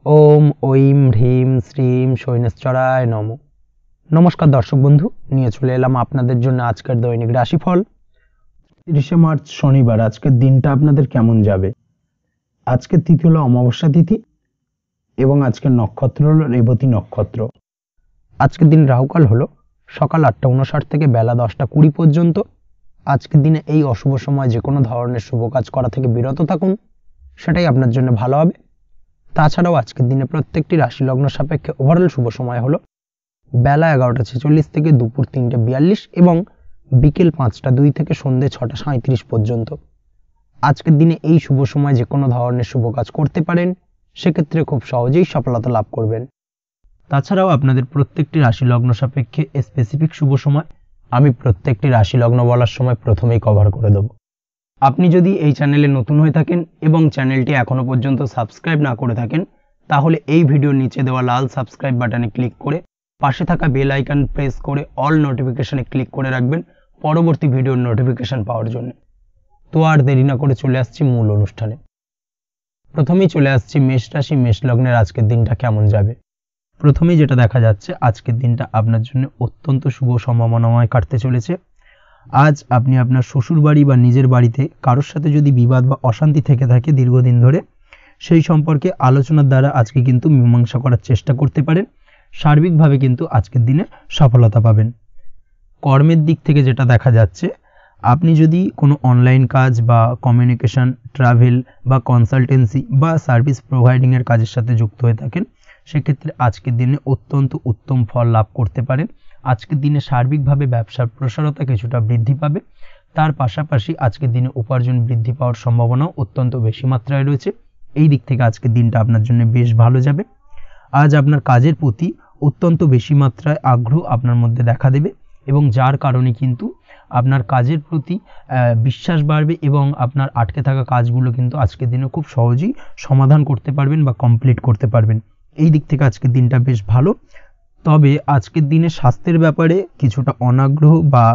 ओम ओम ह्रीम श्रीम शैनेश्वराय नमो। नमस्कार दर्शक बंधु, নিয়ে চলে এলাম আপনাদের জন্য আজকের দৈনিক রাশিফল। 30 মার্চ শনিবার আজকের দিনটা আপনাদের কেমন যাবে। আজকের তিথি হলো অমাবস্যা তিথি এবং আজকের নক্ষত্র হলো রেবতী নক্ষত্র। আজকের দিন রাহুকাল হলো সকাল 8:59 থেকে বেলা 10:20 পর্যন্ত। আজকের দিনে এই অশুভ সময় যে কোনো ধরনের শুভ কাজ করা থেকে বিরত থাকুন, সেটাই আপনার জন্য ভালো হবে। তাছাড়াও আজকের দিনে প্রত্যেকটি রাশি লগ্ন সাপেক্ষে ওভারঅল শুভ সময় হলো বেলা 11:46 থেকে দুপুর 3:42 এবং বিকেল 5:02 থেকে সন্ধ্যে 6:37 পর্যন্ত। আজকের দিনে এই শুভ সময় যে কোনো ধরনের শুভ কাজ করতে পারেন, সেক্ষেত্রে খুব সহজেই সফলতা লাভ করবেন। তাছাড়াও আপনাদের প্রত্যেকটি রাশি লগ্ন সাপেক্ষে স্পেসিফিক শুভ সময় আমি প্রত্যেকটি রাশি লগ্ন বলার সময় প্রথমেই কভার করে দেব। আপনি যদি এই চ্যানেলে নতুন হয়ে থাকেন এবং চ্যানেলটি এখনো পর্যন্ত সাবস্ক্রাইব না করে থাকেন, তাহলে এই ভিডিওর নিচে দেওয়া লাল সাবস্ক্রাইব বাটনে ক্লিক করে পাশে থাকা বেল আইকন প্রেস করে অল নোটিফিকেশনে ক্লিক করে রাখবেন পরবর্তী ভিডিওর নোটিফিকেশন পাওয়ার জন্য। তো আর দেরি না করে চলে আসছি মূল অনুষ্ঠানে। প্রথমেই চলে আসছি মেষ রাশি মেষ লগ্নের আজকের দিনটা কেমন যাবে। প্রথমেই যেটা দেখা যাচ্ছে, আজকের দিনটা আপনার জন্য অত্যন্ত শুভ সম্ভাবনাময় কাটতে চলেছে। আজ আপনি আপনার শ্বশুর বাড়ি বা নিজের বাড়িতে কারোর সাথে যদি বিবাদ বা অশান্তি থেকে থাকে দীর্ঘদিন ধরে, সেই সম্পর্কে আলোচনার দ্বারা আজকে কিন্তু মীমাংসা করার চেষ্টা করতে পারেন। সার্বিকভাবে কিন্তু আজকের দিনে সফলতা পাবেন। কর্মের দিক থেকে যেটা দেখা যাচ্ছে, আপনি যদি কোনো অনলাইন কাজ বা কমিউনিকেশন, ট্রাভেল বা কনসালটেন্সি বা সার্ভিস প্রোভাইডিংয়ের কাজের সাথে যুক্ত হয়ে থাকেন, সেক্ষেত্রে আজকের দিনে অত্যন্ত উত্তম ফল লাভ করতে পারেন। আজকের দিনে সার্বিকভাবে ব্যবসার প্রসারতা কিছুটা বৃদ্ধি পাবে। তার পাশাপাশি আজকের দিনে উপার্জন বৃদ্ধি পাওয়ার সম্ভাবনাও অত্যন্ত বেশি মাত্রায় রয়েছে। এই দিক থেকে আজকের দিনটা আপনার জন্য বেশ ভালো যাবে। আজ আপনার কাজের প্রতি অত্যন্ত বেশি মাত্রায় আগ্রহ আপনার মধ্যে দেখা দেবে এবং যার কারণে কিন্তু আপনার কাজের প্রতি বিশ্বাস বাড়বে এবং আপনার আটকে থাকা কাজগুলো কিন্তু আজকের দিনে খুব সহজেই সমাধান করতে পারবেন বা কমপ্লিট করতে পারবেন। এই দিক থেকে আজকের দিনটা বেশ ভালো। তবে আজকের দিনে স্বাস্থ্যের ব্যাপারে কিছুটা অনাগ্রহ বা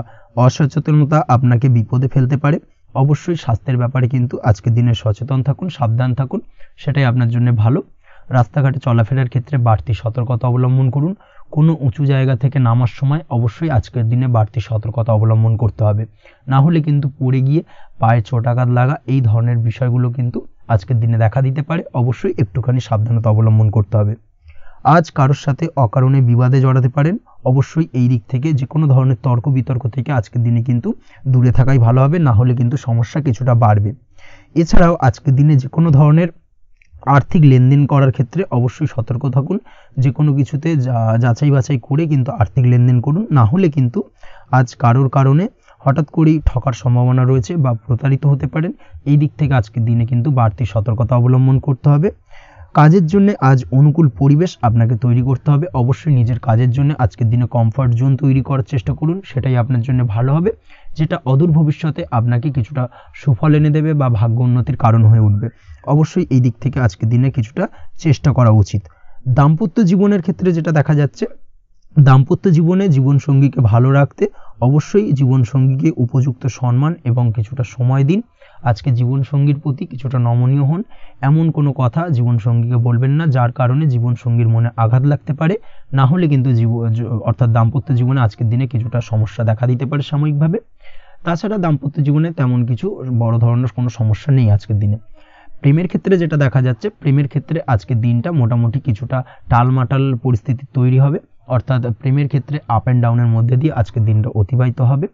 অসচেতনতা আপনাকে বিপদে ফেলতে পারে। অবশ্যই স্বাস্থ্যের ব্যাপারে কিন্তু আজকের দিনে সচেতন থাকুন, সাবধান থাকুন, সেটাই আপনার জন্য ভালো। রাস্তাঘাটে চলাফেরার ক্ষেত্রে বাড়তি সতর্কতা অবলম্বন করুন। কোনো উঁচু জায়গা থেকে নামার সময় অবশ্যই আজকের দিনে বাড়তি সতর্কতা অবলম্বন করতে হবে, না হলে কিন্তু পড়ে গিয়ে পায়ে চোটাঘাত লাগা এই ধরনের বিষয়গুলো কিন্তু আজকের দিনে দেখা দিতে পারে। অবশ্যই একটুখানি সাবধানতা অবলম্বন করতে হবে। আজ কারোর সাথে অকারণে বিবাদে জড়াতে পারেন। অবশ্যই এই দিক থেকে যে কোনো ধরনের তর্ক বিতর্ক থেকে আজকের দিনে কিন্তু দূরে থাকাই ভালো হবে, না হলে কিন্তু সমস্যা কিছুটা বাড়বে। এছাড়াও আজকের দিনে যে কোনো ধরনের আর্থিক লেনদেন করার ক্ষেত্রে অবশ্যই সতর্ক থাকুন। যে কোনো কিছুতে যাচাই বাছাই করে কিন্তু আর্থিক লেনদেন করুন, না হলে কিন্তু আজ কারোর কারণে হঠাৎ করেই ঠকার সম্ভাবনা রয়েছে বা প্রতারিত হতে পারেন। এই দিক থেকে আজকের দিনে কিন্তু বাড়তি সতর্কতা অবলম্বন করতে হবে। কাজের জন্য আজ অনুকূল পরিবেশ আপনাকে তৈরি করতে হবে। অবশ্যই নিজের কাজের জন্য আজকের দিনে কমফর্ট জোন তৈরি করার চেষ্টা করুন, সেটাই আপনার জন্য ভালো হবে, যেটা অদূর ভবিষ্যতে আপনাকে কিছুটা সুফল এনে দেবে বা ভাগ্য উন্নতির কারণ হয়ে উঠবে। অবশ্যই এই দিক থেকে আজকের দিনে কিছুটা চেষ্টা করা উচিত। দাম্পত্য জীবনের ক্ষেত্রে যেটা দেখা যাচ্ছে, দাম্পত্য জীবনে জীবনসঙ্গীকে ভালো রাখতে অবশ্যই জীবনসঙ্গীকে উপযুক্ত সম্মান এবং কিছুটা সময় দিন। আজকে জীবনসঙ্গীর প্রতি কিছুটা নমনীয় হন। এমন কোনো কথা জীবনসঙ্গীকে বলবেন না যার কারণে জীবনসঙ্গীর মনে আঘাত লাগতে পারে, না হলে কিন্তু অর্থাৎ দাম্পত্য জীবনে আজকের দিনে কিছুটা সমস্যা দেখা দিতে পারে সাময়িকভাবে। তাছাড়া দাম্পত্য জীবনে তেমন কিছু বড় ধরনের কোনো সমস্যা নেই আজকের দিনে। প্রেমের ক্ষেত্রে যেটা দেখা যাচ্ছে, প্রেমের ক্ষেত্রে আজকের দিনটা মোটামুটি কিছুটা টালমাটাল পরিস্থিতি তৈরি হবে, অর্থাৎ প্রেমের ক্ষেত্রে আপ অ্যান্ড ডাউনের মধ্যে দিয়ে আজকের দিনটা অতিবাহিত হবে।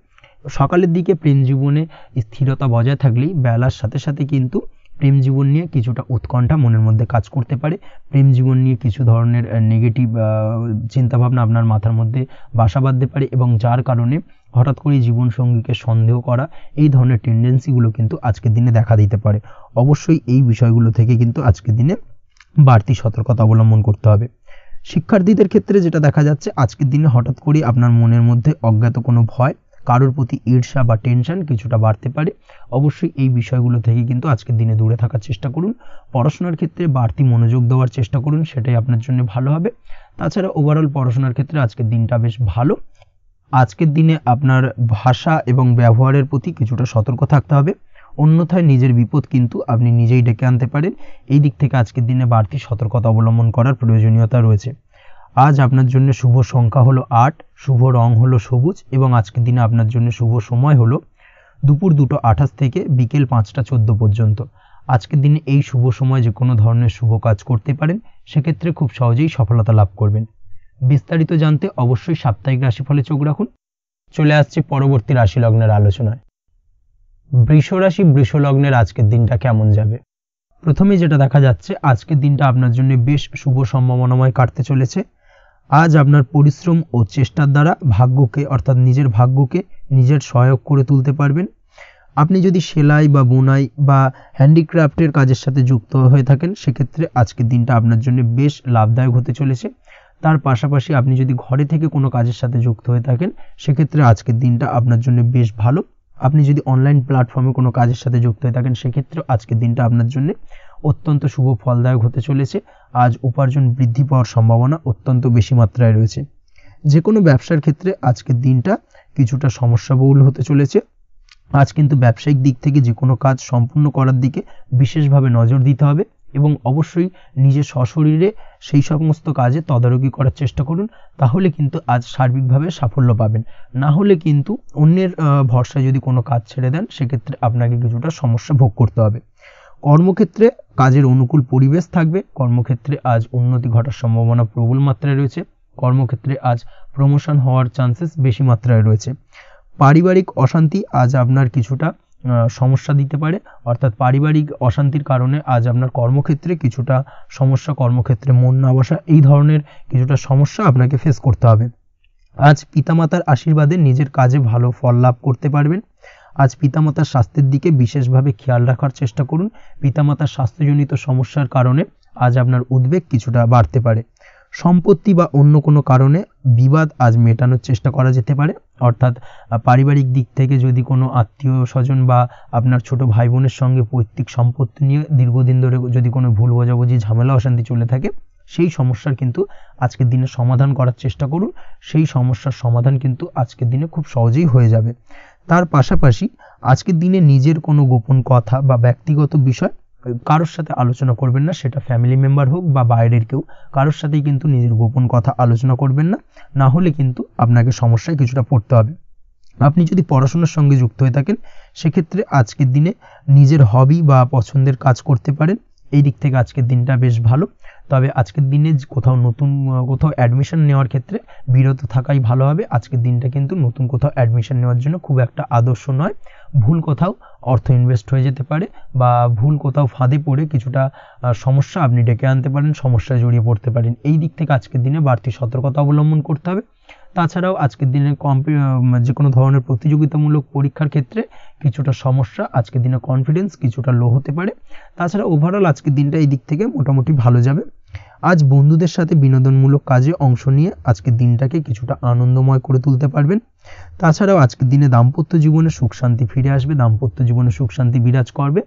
সকালের দিকে প্রেম জীবনে স্থিরতা বজায় থাকলেই বেলার সাথে সাথে কিন্তু প্রেম জীবন নিয়ে কিছুটা উৎকণ্ঠা মনের মধ্যে কাজ করতে পারে। প্রেম জীবন নিয়ে কিছু ধরনের নেগেটিভ চিন্তাভাবনা আপনার মাথার মধ্যে বাসা বাঁধতে পারে এবং যার কারণে হঠাৎ করে জীবনসঙ্গীকে সন্দেহ করা এই ধরনের টেন্ডেন্সিগুলো কিন্তু আজকের দিনে দেখা দিতে পারে। অবশ্যই এই বিষয়গুলো থেকে কিন্তু আজকের দিনে বাড়তি সতর্কতা অবলম্বন করতে হবে। শিক্ষার্থীদের ক্ষেত্রে যেটা দেখা যাচ্ছে, আজকের দিনে হঠাৎ করে আপনার মনের মধ্যে অজ্ঞাত কোনো ভয়, কারোর প্রতি ঈর্ষা বা টেনশন কিছুটা বাড়তে পারে। অবশ্যই এই বিষয়গুলো থেকে কিন্তু আজকের দিনে দূরে থাকার চেষ্টা করুন। পড়াশোনার ক্ষেত্রে বাড়তি মনোযোগ দেওয়ার চেষ্টা করুন, সেটাই আপনার জন্য ভালো হবে। তাছাড়া ওভারঅল পড়াশোনার ক্ষেত্রে আজকের দিনটা বেশ ভালো। আজকের দিনে আপনার ভাষা এবং ব্যবহারের প্রতি কিছুটা সতর্ক থাকতে হবে। অন্যথায় নিজের বিপদ কিন্তু আপনি নিজেই ডেকে আনতে পারেন। এই দিক থেকে আজকের দিনে বাড়তি সতর্কতা অবলম্বন করার প্রয়োজনীয়তা রয়েছে। আজ আপনার জন্য শুভ সংখ্যা হলো 8, শুভ রং হলো সবুজ এবং আজকের দিনে আপনার জন্য শুভ সময় হলো দুপুর 2:28 থেকে বিকেল 5:14 পর্যন্ত। আজকের দিনে এই শুভ সময় যে কোনো ধরনের শুভ কাজ করতে পারেন, সেক্ষেত্রে খুব সহজেই সফলতা লাভ করবেন। বিস্তারিত জানতে অবশ্যই সাপ্তাহিক রাশিফলে চোখ রাখুন। চলে আসছি পরবর্তী রাশি লগ্নের আলোচনায়। বৃষ রাশি, বৃষ লগ্নের আজকের দিনটা কেমন যাবে? প্রথমেই যেটা দেখা যাচ্ছে, আজকের দিনটা আপনার জন্য বেশ শুভ সম্ভাবনাময় কাটতে চলেছে। আজ আপনার পরিশ্রম ও চেষ্টার দ্বারা ভাগ্যকে অর্থাৎ নিজের ভাগ্যকে নিজের সহায়ক করে তুলতে পারবেন। আপনি যদি সেলাই বা বুনাই বা হ্যান্ডিক্রাফটের কাজের সাথে যুক্ত হয়ে থাকেন, সেক্ষেত্রে আজকের দিনটা আপনার জন্য বেশ লাভদায়ক হতে চলেছে। তার পাশাপাশি আপনি যদি ঘরে থেকে কোনো কাজের সাথে যুক্ত হয়ে থাকেন, সেক্ষেত্রে আজকের দিনটা আপনার জন্য বেশ ভালো। আপনি যদি অনলাইন প্ল্যাটফর্মে কোনো কাজের সাথে যুক্ত হয়ে থাকেন, সেক্ষেত্রে আজকের দিনটা আপনার জন্য অত্যন্ত শুভ ফলদায়ক হতে চলেছে। আজ উপার্জন বৃদ্ধি পাওয়ার সম্ভাবনা অত্যন্ত বেশি মাত্রায় রয়েছে। যে কোনো ব্যবসার ক্ষেত্রে আজকের দিনটা কিছুটা সমস্যাবহুল হতে চলেছে। আজ কিন্তু ব্যবসায়িক দিক থেকে যে কোনো কাজ সম্পূর্ণ করার দিকে বিশেষভাবে নজর দিতে হবে এবং অবশ্যই নিজের সশরীরে সেই সমস্ত কাজে তদারকি করার চেষ্টা করুন। তাহলে কিন্তু আজ সার্বিকভাবে সাফল্য পাবেন। না হলে কিন্তু অন্যের ভরসায় যদি কোনো কাজ ছেড়ে দেন, সেক্ষেত্রে আপনাকে কিছুটা সমস্যা ভোগ করতে হবে। কর্মক্ষেত্রে কাজের অনুকূল পরিবেশ থাকবে। কর্মক্ষেত্রে আজ উন্নতি ঘটার সম্ভাবনা প্রবল মাত্রায় রয়েছে। কর্মক্ষেত্রে আজ প্রমোশন হওয়ার চান্সেস বেশি মাত্রায় রয়েছে। পারিবারিক অশান্তি আজ আপনার কিছুটা সমস্যা দিতে পারে, অর্থাৎ পারিবারিক অশান্তির কারণে আজ আপনার কর্মক্ষেত্রে কিছুটা সমস্যা, কর্মক্ষেত্রে মন না বসা, এই ধরনের কিছুটা সমস্যা আপনাকে ফেস করতে হবে। আজ পিতামাতার আশীর্বাদে নিজের কাজে ভালো ফল লাভ করতে পারবেন। আজ পিতামাতার স্বাস্থ্যের দিকে বিশেষভাবে খেয়াল রাখার চেষ্টা করুন। পিতামাতার স্বাস্থ্যজনিত সমস্যার কারণে আজ আপনার উদ্বেগ কিছুটা বাড়তে পারে। সম্পত্তি বা অন্য কোনো কারণে বিবাদ আজ মেটানোর চেষ্টা করা যেতে পারে, অর্থাৎ পারিবারিক দিক থেকে যদি কোনো আত্মীয় স্বজন বা আপনার ছোট ভাই বোনের সঙ্গে পৈতৃক সম্পত্তি নিয়ে দীর্ঘদিন ধরে যদি কোনো ভুল বোঝাবুঝি, ঝামেলা অশান্তি চলে থাকে, সেই সমস্যার কিন্তু আজকের দিনে সমাধান করার চেষ্টা করুন। সেই সমস্যার সমাধান কিন্তু আজকের দিনে খুব সহজেই হয়ে যাবে। তার পাশাপাশি আজকের দিনে নিজের কোনো গোপন কথা বা ব্যক্তিগত বিষয় কারোর সাথে আলোচনা করবেন না। সেটা ফ্যামিলি মেম্বার হোক বা বাইরের কেউ, কারোর সাথেই কিন্তু নিজের গোপন কথা আলোচনা করবেন না। না হলে কিন্তু আপনাকে সমস্যায় কিছুটা পড়তে হবে। আপনি যদি পড়াশোনার সঙ্গে যুক্ত হয়ে থাকেন, সেক্ষেত্রে আজকের দিনে নিজের হবি বা পছন্দের কাজ করতে পারেন। এই দিক থেকে আজকের দিনটা বেশ ভালো। তবে আজকের দিনে কোথাও অ্যাডমিশন নেওয়ার ক্ষেত্রে বিরত থাকাই ভালো হবে। আজকের দিনটা কিন্তু নতুন কোথাও অ্যাডমিশন নেওয়ার জন্য খুব একটা আদর্শ নয়। ভুল কোথাও অর্থ ইনভেস্ট হয়ে যেতে পারে বা ভুল কোথাও ফাঁদে পড়ে কিছুটা সমস্যা আপনি ডেকে আনতে পারেন, সমস্যায় জড়িয়ে পড়তে পারেন। এই দিক থেকে আজকের দিনে বাড়তি সতর্কতা অবলম্বন করতে হবে। তাছাড়াও আজকের দিনে যে কোনো ধরনের প্রতিযোগিতামূলক পরীক্ষার ক্ষেত্রে কিছুটা সমস্যা, আজকের দিনে কনফিডেন্স কিছুটা লো হতে পারে। তাছাড়া ওভারঅল আজকের দিনটা এই দিক থেকে মোটামুটি ভালো যাবে। আজ বন্ধুদের সাথে বিনোদনমূলক কাজে অংশ নিয়ে আজকের দিনটাকে কিছুটা আনন্দময় করে তুলতে পারবেন। তাছাড়াও আজকের দিনে দাম্পত্য জীবনে সুখ শান্তি ফিরে আসবে, দাম্পত্য জীবনে সুখ শান্তি বিরাজ করবে।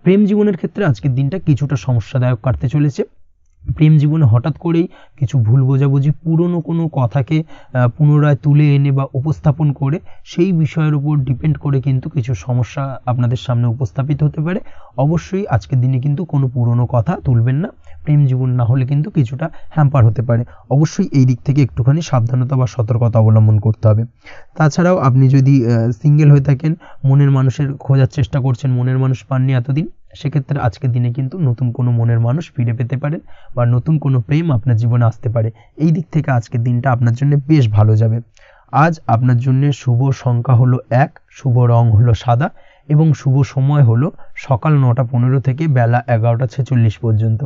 প্রেম জীবনের ক্ষেত্রে আজকের দিনটা কিছুটা সমস্যাদায়ক কাটতে চলেছে। প্রেম জীবনে হঠাৎ করেই কিছু ভুল বোঝাবুঝি, পুরনো কোনো কথাকে পুনরায় তুলে এনে বা উপস্থাপন করে সেই বিষয়ের উপর ডিপেন্ড করে কিন্তু কিছু সমস্যা আপনাদের সামনে উপস্থাপিত হতে পারে। অবশ্যই আজকের দিনে কিন্তু কোনো পুরনো কথা তুলবেন না। প্রেম জীবন না হলে কিন্তু কিছুটা হ্যাম্পার হতে পারে। অবশ্যই এই দিক থেকে একটুখানি সাবধানতা বা সতর্কতা অবলম্বন করতে হবে। তাছাড়াও আপনি যদি সিঙ্গেল হয়ে থাকেন, মনের মানুষের খোঁজার চেষ্টা করছেন, মনের মানুষ পাননি এতদিন, সেক্ষেত্রে আজকের দিনে কিন্তু নতুন কোনো মনের মানুষ ফিরে পেতে পারেন বা নতুন কোনো প্রেম আপনার জীবনে আসতে পারে। এই দিক থেকে আজকের দিনটা আপনার জন্য বেশ ভালো যাবে। আজ আপনার জন্য শুভ সংখ্যা হলো 1, শুভ রং হলো সাদা এবং শুভ সময় হলো সকাল 9:15 থেকে বেলা 11:46 পর্যন্ত।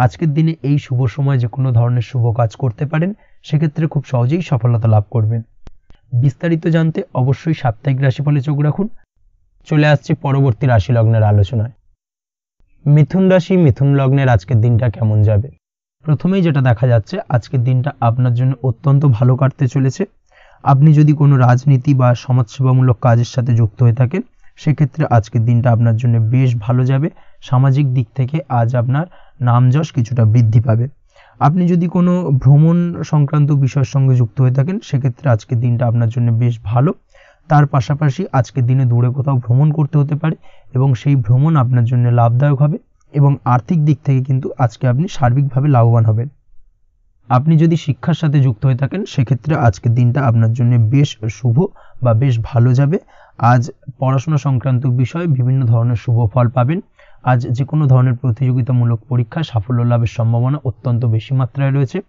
আজকের দিনে এই শুভ সময় যে কোনো ধরনের শুভ কাজ করতে পারেন, সেক্ষেত্রে খুব সহজেই সফলতা লাভ করবেন। বিস্তারিত জানতে অবশ্যই সাপ্তাহিক রাশিফলে চোখ রাখুন। চলে আসছি পরবর্তী রাশি লগ্নের আলোচনায়। মিথুন রাশি, মিথুন লগ্নের আজকের দিনটা কেমন যাবে? প্রথমেই যেটা দেখা যাচ্ছে, আজকের দিনটা আপনার জন্য অত্যন্ত ভালো কাটতে চলেছে। আপনি যদি কোনো রাজনীতি বা সমাজসেবামূলক কাজের সাথে যুক্ত হয়ে থাকেন, সেক্ষেত্রে আজকের দিনটা আপনার জন্য বেশ ভালো যাবে। সামাজিক দিক থেকে আজ আপনার নামযশ কিছুটা বৃদ্ধি পাবে। আপনি যদি কোনো ভ্রমণ সংক্রান্ত বিষয়ের সঙ্গে যুক্ত হয়ে থাকেন, সেক্ষেত্রে আজকের দিনটা আপনার জন্য বেশ ভালো। তার পাশাপাশি আজকের দিনে দূরে কোথাও ভ্রমণ করতে হতে পারে এবং সেই ভ্রমণ আপনার জন্য লাভদায়ক হবে এবং আর্থিক দিক থেকে কিন্তু আজকে আপনি সার্বিকভাবে লাভবান হবেন। আপনি যদি শিক্ষার সাথে যুক্ত হয়ে থাকেন সেক্ষেত্রে আজকের দিনটা আপনার জন্য বেশ শুভ বা বেশ ভালো যাবে। আজ পড়াশোনা সংক্রান্ত বিষয়ে বিভিন্ন ধরনের শুভ ফল পাবেন। আজ যে কোনো ধরনের প্রতিযোগিতামূলক পরীক্ষায় সাফল্য লাভের সম্ভাবনা অত্যন্ত বেশি মাত্রায় রয়েছে।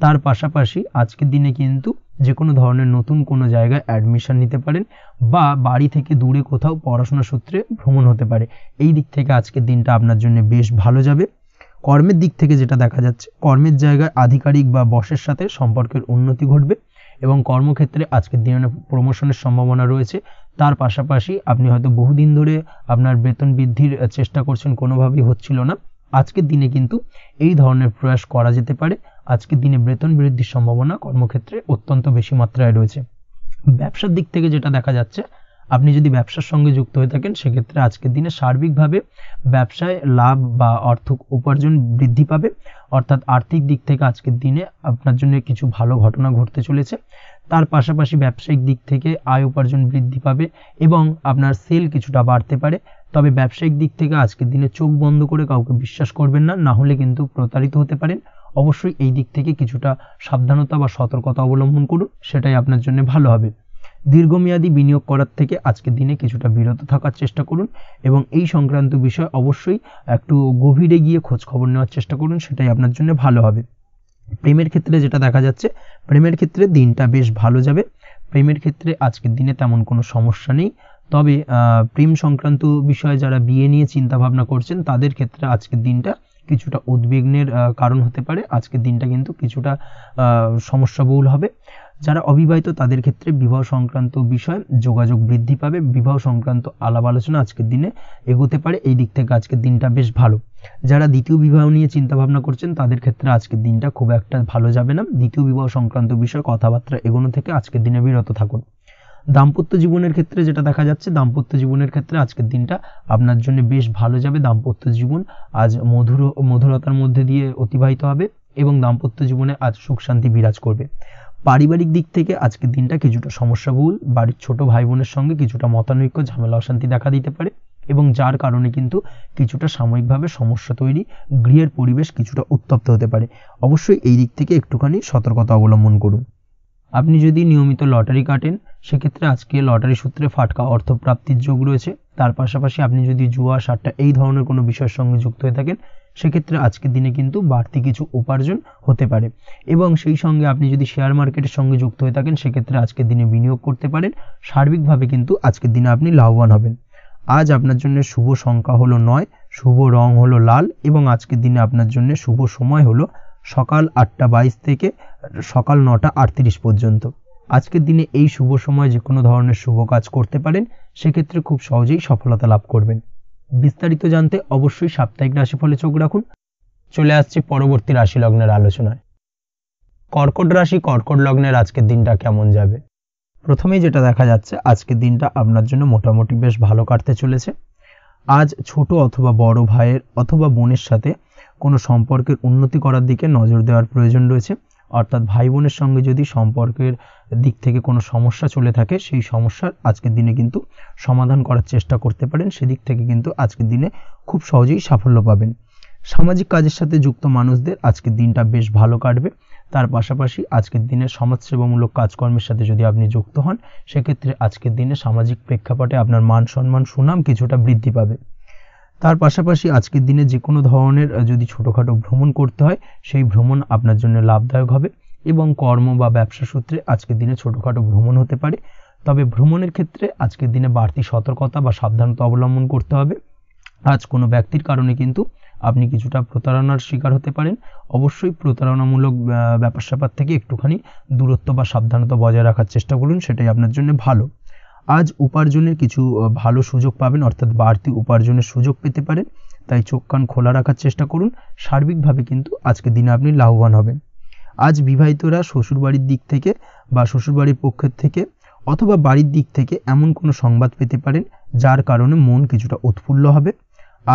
তার পাশাপাশি আজকের দিনে কিন্তু যে কোনো ধরনের নতুন কোনো জায়গায় অ্যাডমিশন নিতে পারেন বা বাড়ি থেকে দূরে কোথাও পড়াশোনা সূত্রে ভ্রমণ হতে পারে। এই দিক থেকে আজকের দিনটা আপনার জন্য বেশ ভালো যাবে। কর্মের দিক থেকে যেটা দেখা যাচ্ছে, কর্মের জায়গায় আধিকারিক বা বসের সাথে সম্পর্কের উন্নতি ঘটবে এবং কর্মক্ষেত্রে আজকের দিনে প্রমোশনের সম্ভাবনা রয়েছে। তার পাশাপাশি আপনি হয়তো বহুদিন ধরে আপনার বেতন বৃদ্ধির চেষ্টা করছেন, কোনোভাবেই হচ্ছিল না। আজকের দিনে কিন্তু এই ধরনের প্রয়াস করা যেতে পারে। আজকের দিনে বেতন বৃদ্ধির সম্ভাবনা কর্মক্ষেত্রে অত্যন্ত বেশি মাত্রায় রয়েছে। ব্যবসার দিক থেকে যেটা দেখা যাচ্ছে, আপনি যদি ব্যবসার সঙ্গে যুক্ত হয়ে থাকেন সেক্ষেত্রে আজকের দিনে সার্বিকভাবে ব্যবসায় লাভ বা অর্থ উপার্জন বৃদ্ধি পাবে, অর্থাৎ আর্থিক দিক থেকে আজকের দিনে আপনার জন্য কিছু ভালো ঘটনা ঘটতে চলেছে। তার পাশাপাশি ব্যবসায়িক দিক থেকে আয় উপার্জন বৃদ্ধি পাবে এবং আপনার সেল কিছুটা বাড়তে পারে। তবে ব্যবসায়িক দিক থেকে আজকের দিনে চোখ বন্ধ করে কাউকে বিশ্বাস করবেন না, না হলে কিন্তু প্রতারিত হতে পারেন। অবশ্যই এই দিক থেকে কিছুটা সাবধানতা বা সতর্কতা অবলম্বন করুন, সেটাই আপনার জন্য ভালো হবে। দীর্ঘমেয়াদী বিনিয়োগ করার থেকে আজকের দিনে কিছুটা বিরত থাকার চেষ্টা করুন এবং এই সংক্রান্ত বিষয় অবশ্যই একটু গভীরে গিয়ে খোঁজ খবর নেওয়ার চেষ্টা করুন, সেটাই আপনার জন্য ভালো হবে। প্রেমের ক্ষেত্রে যেটা দেখা যাচ্ছে, প্রেমের ক্ষেত্রে দিনটা বেশ ভালো যাবে। প্রেমের ক্ষেত্রে আজকের দিনে তেমন কোনো সমস্যা নেই। তবে প্রেম সংক্রান্ত বিষয়ে যারা বিয়ে নিয়ে চিন্তা ভাবনা করছেন তাদের ক্ষেত্রে আজকের দিনটা কিছুটা উদ্বিগ্নের কারণ হতে পারে। আজকের দিনটা কিন্তু কিছুটা সমস্যাবহুল হবে। যারা অবিবাহিত তাদের ক্ষেত্রে বিবাহ সংক্রান্ত বিষয় যোগাযোগ বৃদ্ধি পাবে, বিবাহ সংক্রান্ত আলাপ আলোচনা আজকের দিনে এগোতে পারে। এই দিক থেকে আজকের দিনটা বেশ ভালো। যারা দ্বিতীয় বিবাহ নিয়ে চিন্তা ভাবনা করছেন তাদের ক্ষেত্রে আজকের দিনটা খুব একটা ভালো যাবে না। দ্বিতীয় বিবাহ সংক্রান্ত বিষয়ে কথাবার্তা এগোনো থেকে আজকের দিনে বিরত থাকুন। দাম্পত্য জীবনের ক্ষেত্রে যেটা দেখা যাচ্ছে, দাম্পত্য জীবনের ক্ষেত্রে আজকের দিনটা আপনার জন্য বেশ ভালো যাবে। দাম্পত্য জীবন আজ মধুরতার মধ্যে দিয়ে অতিবাহিত হবে এবং দাম্পত্য জীবনে আজ সুখ শান্তি বিরাজ করবে। পারিবারিক দিক থেকে আজকের দিনটা কিছুটা সমস্যাবহুল। বাড়ির ছোট ভাই বোনের সঙ্গে কিছুটা মতানৈক্য, ঝামেলা অশান্তি দেখা দিতে পারে এবং যার কারণে কিন্তু কিছুটা সাময়িকভাবে সমস্যা তৈরি, গৃহের পরিবেশ কিছুটা উত্তপ্ত হতে পারে। অবশ্যই এই দিক থেকে একটুখানি সতর্কতা অবলম্বন করুন। আপনি যদি নিয়মিত লটারি কাটেন সেক্ষেত্রে আজকে লটারি সূত্রে ফাটকা অর্থপ্রাপ্তির যোগ রয়েছে। তার পাশাপাশি আপনি যদি জুয়া সাট্টা এই ধরনের কোনো বিষয়ের সঙ্গে যুক্ত হয়ে থাকেন সেক্ষেত্রে আজকের দিনে কিন্তু বাড়তি কিছু উপার্জন হতে পারে এবং সেই সঙ্গে আপনি যদি শেয়ার মার্কেটের সঙ্গে যুক্ত হয়ে থাকেন সেক্ষেত্রে আজকের দিনে বিনিয়োগ করতে পারেন। সার্বিকভাবে কিন্তু আজকের দিনে আপনি লাভবান হবেন। আজ আপনার জন্য শুভ সংখ্যা হলো 9, শুভ রং হলো লাল এবং আজকের দিনে আপনার জন্য শুভ সময় হলো সকাল 8টা 22 থেকে সকাল 9টা 38 পর্যন্ত। আজকের দিনে এই শুভ সময় যে কোনো ধরনের শুভ কাজ করতে পারেন, সেক্ষেত্রে খুব সহজেই সফলতা লাভ করবেন। বিস্তারিত জানতে অবশ্যই সাপ্তাহিক রাশিফলে চোখ রাখুন। চলে আসছে পরবর্তী রাশি লগ্নের আলোচনায়। কর্কট রাশি, কর্কট লগ্নের আজকের দিনটা কেমন যাবে? প্রথমেই যেটা দেখা যাচ্ছে, আজকের দিনটা আপনার জন্য মোটামুটি বেশ ভালো কাটতে চলেছে। আজ ছোট অথবা বড় ভাইয়ের অথবা বোনের সাথে কোনো সম্পর্কের উন্নতি করার দিকে নজর দেওয়ার প্রয়োজন রয়েছে। অর্থাৎ ভাই বোনের সঙ্গে যদি সম্পর্কের দিক থেকে কোনো সমস্যা চলে থাকে সেই সমস্যার আজকের দিনে কিন্তু সমাধান করার চেষ্টা করতে পারেন। সেদিক থেকে কিন্তু আজকের দিনে খুব সহজেই সাফল্য পাবেন। সামাজিক কাজের সাথে যুক্ত মানুষদের আজকের দিনটা বেশ ভালো কাটবে। তার পাশাপাশি আজকের দিনে সমাজসেবামূলক কাজকর্মের সাথে যদি আপনি যুক্ত হন সেক্ষেত্রে আজকের দিনে সামাজিক প্রেক্ষাপটে আপনার মান সম্মান সুনাম কিছুটা বৃদ্ধি পাবে। তার পাশাপাশি আজকের দিনে যে কোনো ধরনের যদি ছোটোখাটো ভ্রমণ করতে হয় সেই ভ্রমণ আপনার জন্য লাভদায়ক হবে এবং কর্ম বা ব্যবসা সূত্রে আজকের দিনে ছোটোখাটো ভ্রমণ হতে পারে। তবে ভ্রমণের ক্ষেত্রে আজকের দিনে বাড়তি সতর্কতা বা সাবধানতা অবলম্বন করতে হবে। আজ কোনো ব্যক্তির কারণে কিন্তু আপনি কিছুটা প্রতারণার শিকার হতে পারেন। অবশ্যই প্রতারণামূলক ব্যাপার স্যাপার থেকে একটুখানি দূরত্ব বা সাবধানতা বজায় রাখার চেষ্টা করুন, সেটাই আপনার জন্য ভালো। আজ উপার্জনের কিছু ভালো সুযোগ পাবেন, অর্থাৎ বাড়তি উপার্জনের সুযোগ পেতে পারেন, তাই চোখ কান খোলা রাখার চেষ্টা করুন। সার্বিকভাবে কিন্তু আজকের দিনে আপনি লাভবান হবেন। আজ বিবাহিতরা শ্বশুরবাড়ির দিক থেকে বা শ্বশুরবাড়ির পক্ষের থেকে অথবা বাড়ির দিক থেকে এমন কোনো সংবাদ পেতে পারেন যার কারণে মন কিছুটা উৎফুল্ল হবে।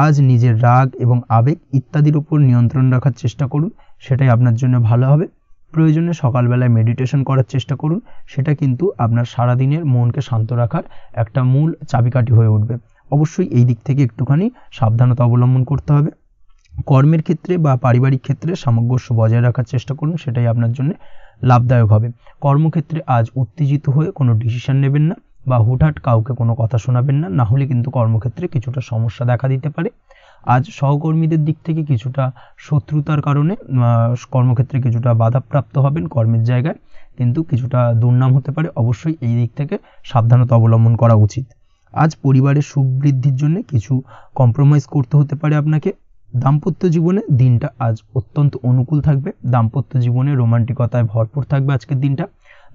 আজ নিজের রাগ এবং আবেগ ইত্যাদির উপর নিয়ন্ত্রণ রাখার চেষ্টা করুন, সেটাই আপনার জন্য ভালো হবে। প্রয়োজনে সকালবেলায় মেডিটেশন করার চেষ্টা করুন, সেটা কিন্তু আপনার সারাদিনের মনকে শান্ত রাখার একটা মূল চাবিকাঠি হয়ে উঠবে। অবশ্যই এই দিক থেকে একটুখানি সাবধানতা অবলম্বন করতে হবে। কর্মের ক্ষেত্রে বা পারিবারিক ক্ষেত্রে সামঞ্জস্য বজায় রাখার চেষ্টা করুন, সেটাই আপনার জন্য লাভদায়ক হবে। কর্মক্ষেত্রে আজ উত্তেজিত হয়ে কোনো ডিসিশন নেবেন না বা হুটহাট কাউকে কোনো কথা শোনাবেন না, না হলে কিন্তু কর্মক্ষেত্রে কিছুটা সমস্যা দেখা দিতে পারে। আজ সহকর্মীদের দিক থেকে কিছুটা শত্রুতার কারণে কর্মক্ষেত্রে কিছুটা বাধাপ্রাপ্ত হবেন, কর্মের জায়গায় কিন্তু কিছুটা দুর্নাম হতে পারে। অবশ্যই এই দিক থেকে সাবধানতা অবলম্বন করা উচিত। আজ পরিবারের সুখ বৃদ্ধির জন্য কিছু কম্প্রোমাইজ করতে হতে পারে আপনাকে। দাম্পত্য জীবনে দিনটা আজ অত্যন্ত অনুকূল থাকবে। দাম্পত্য জীবনে রোমান্টিকতায় ভরপুর থাকবে আজকের দিনটা।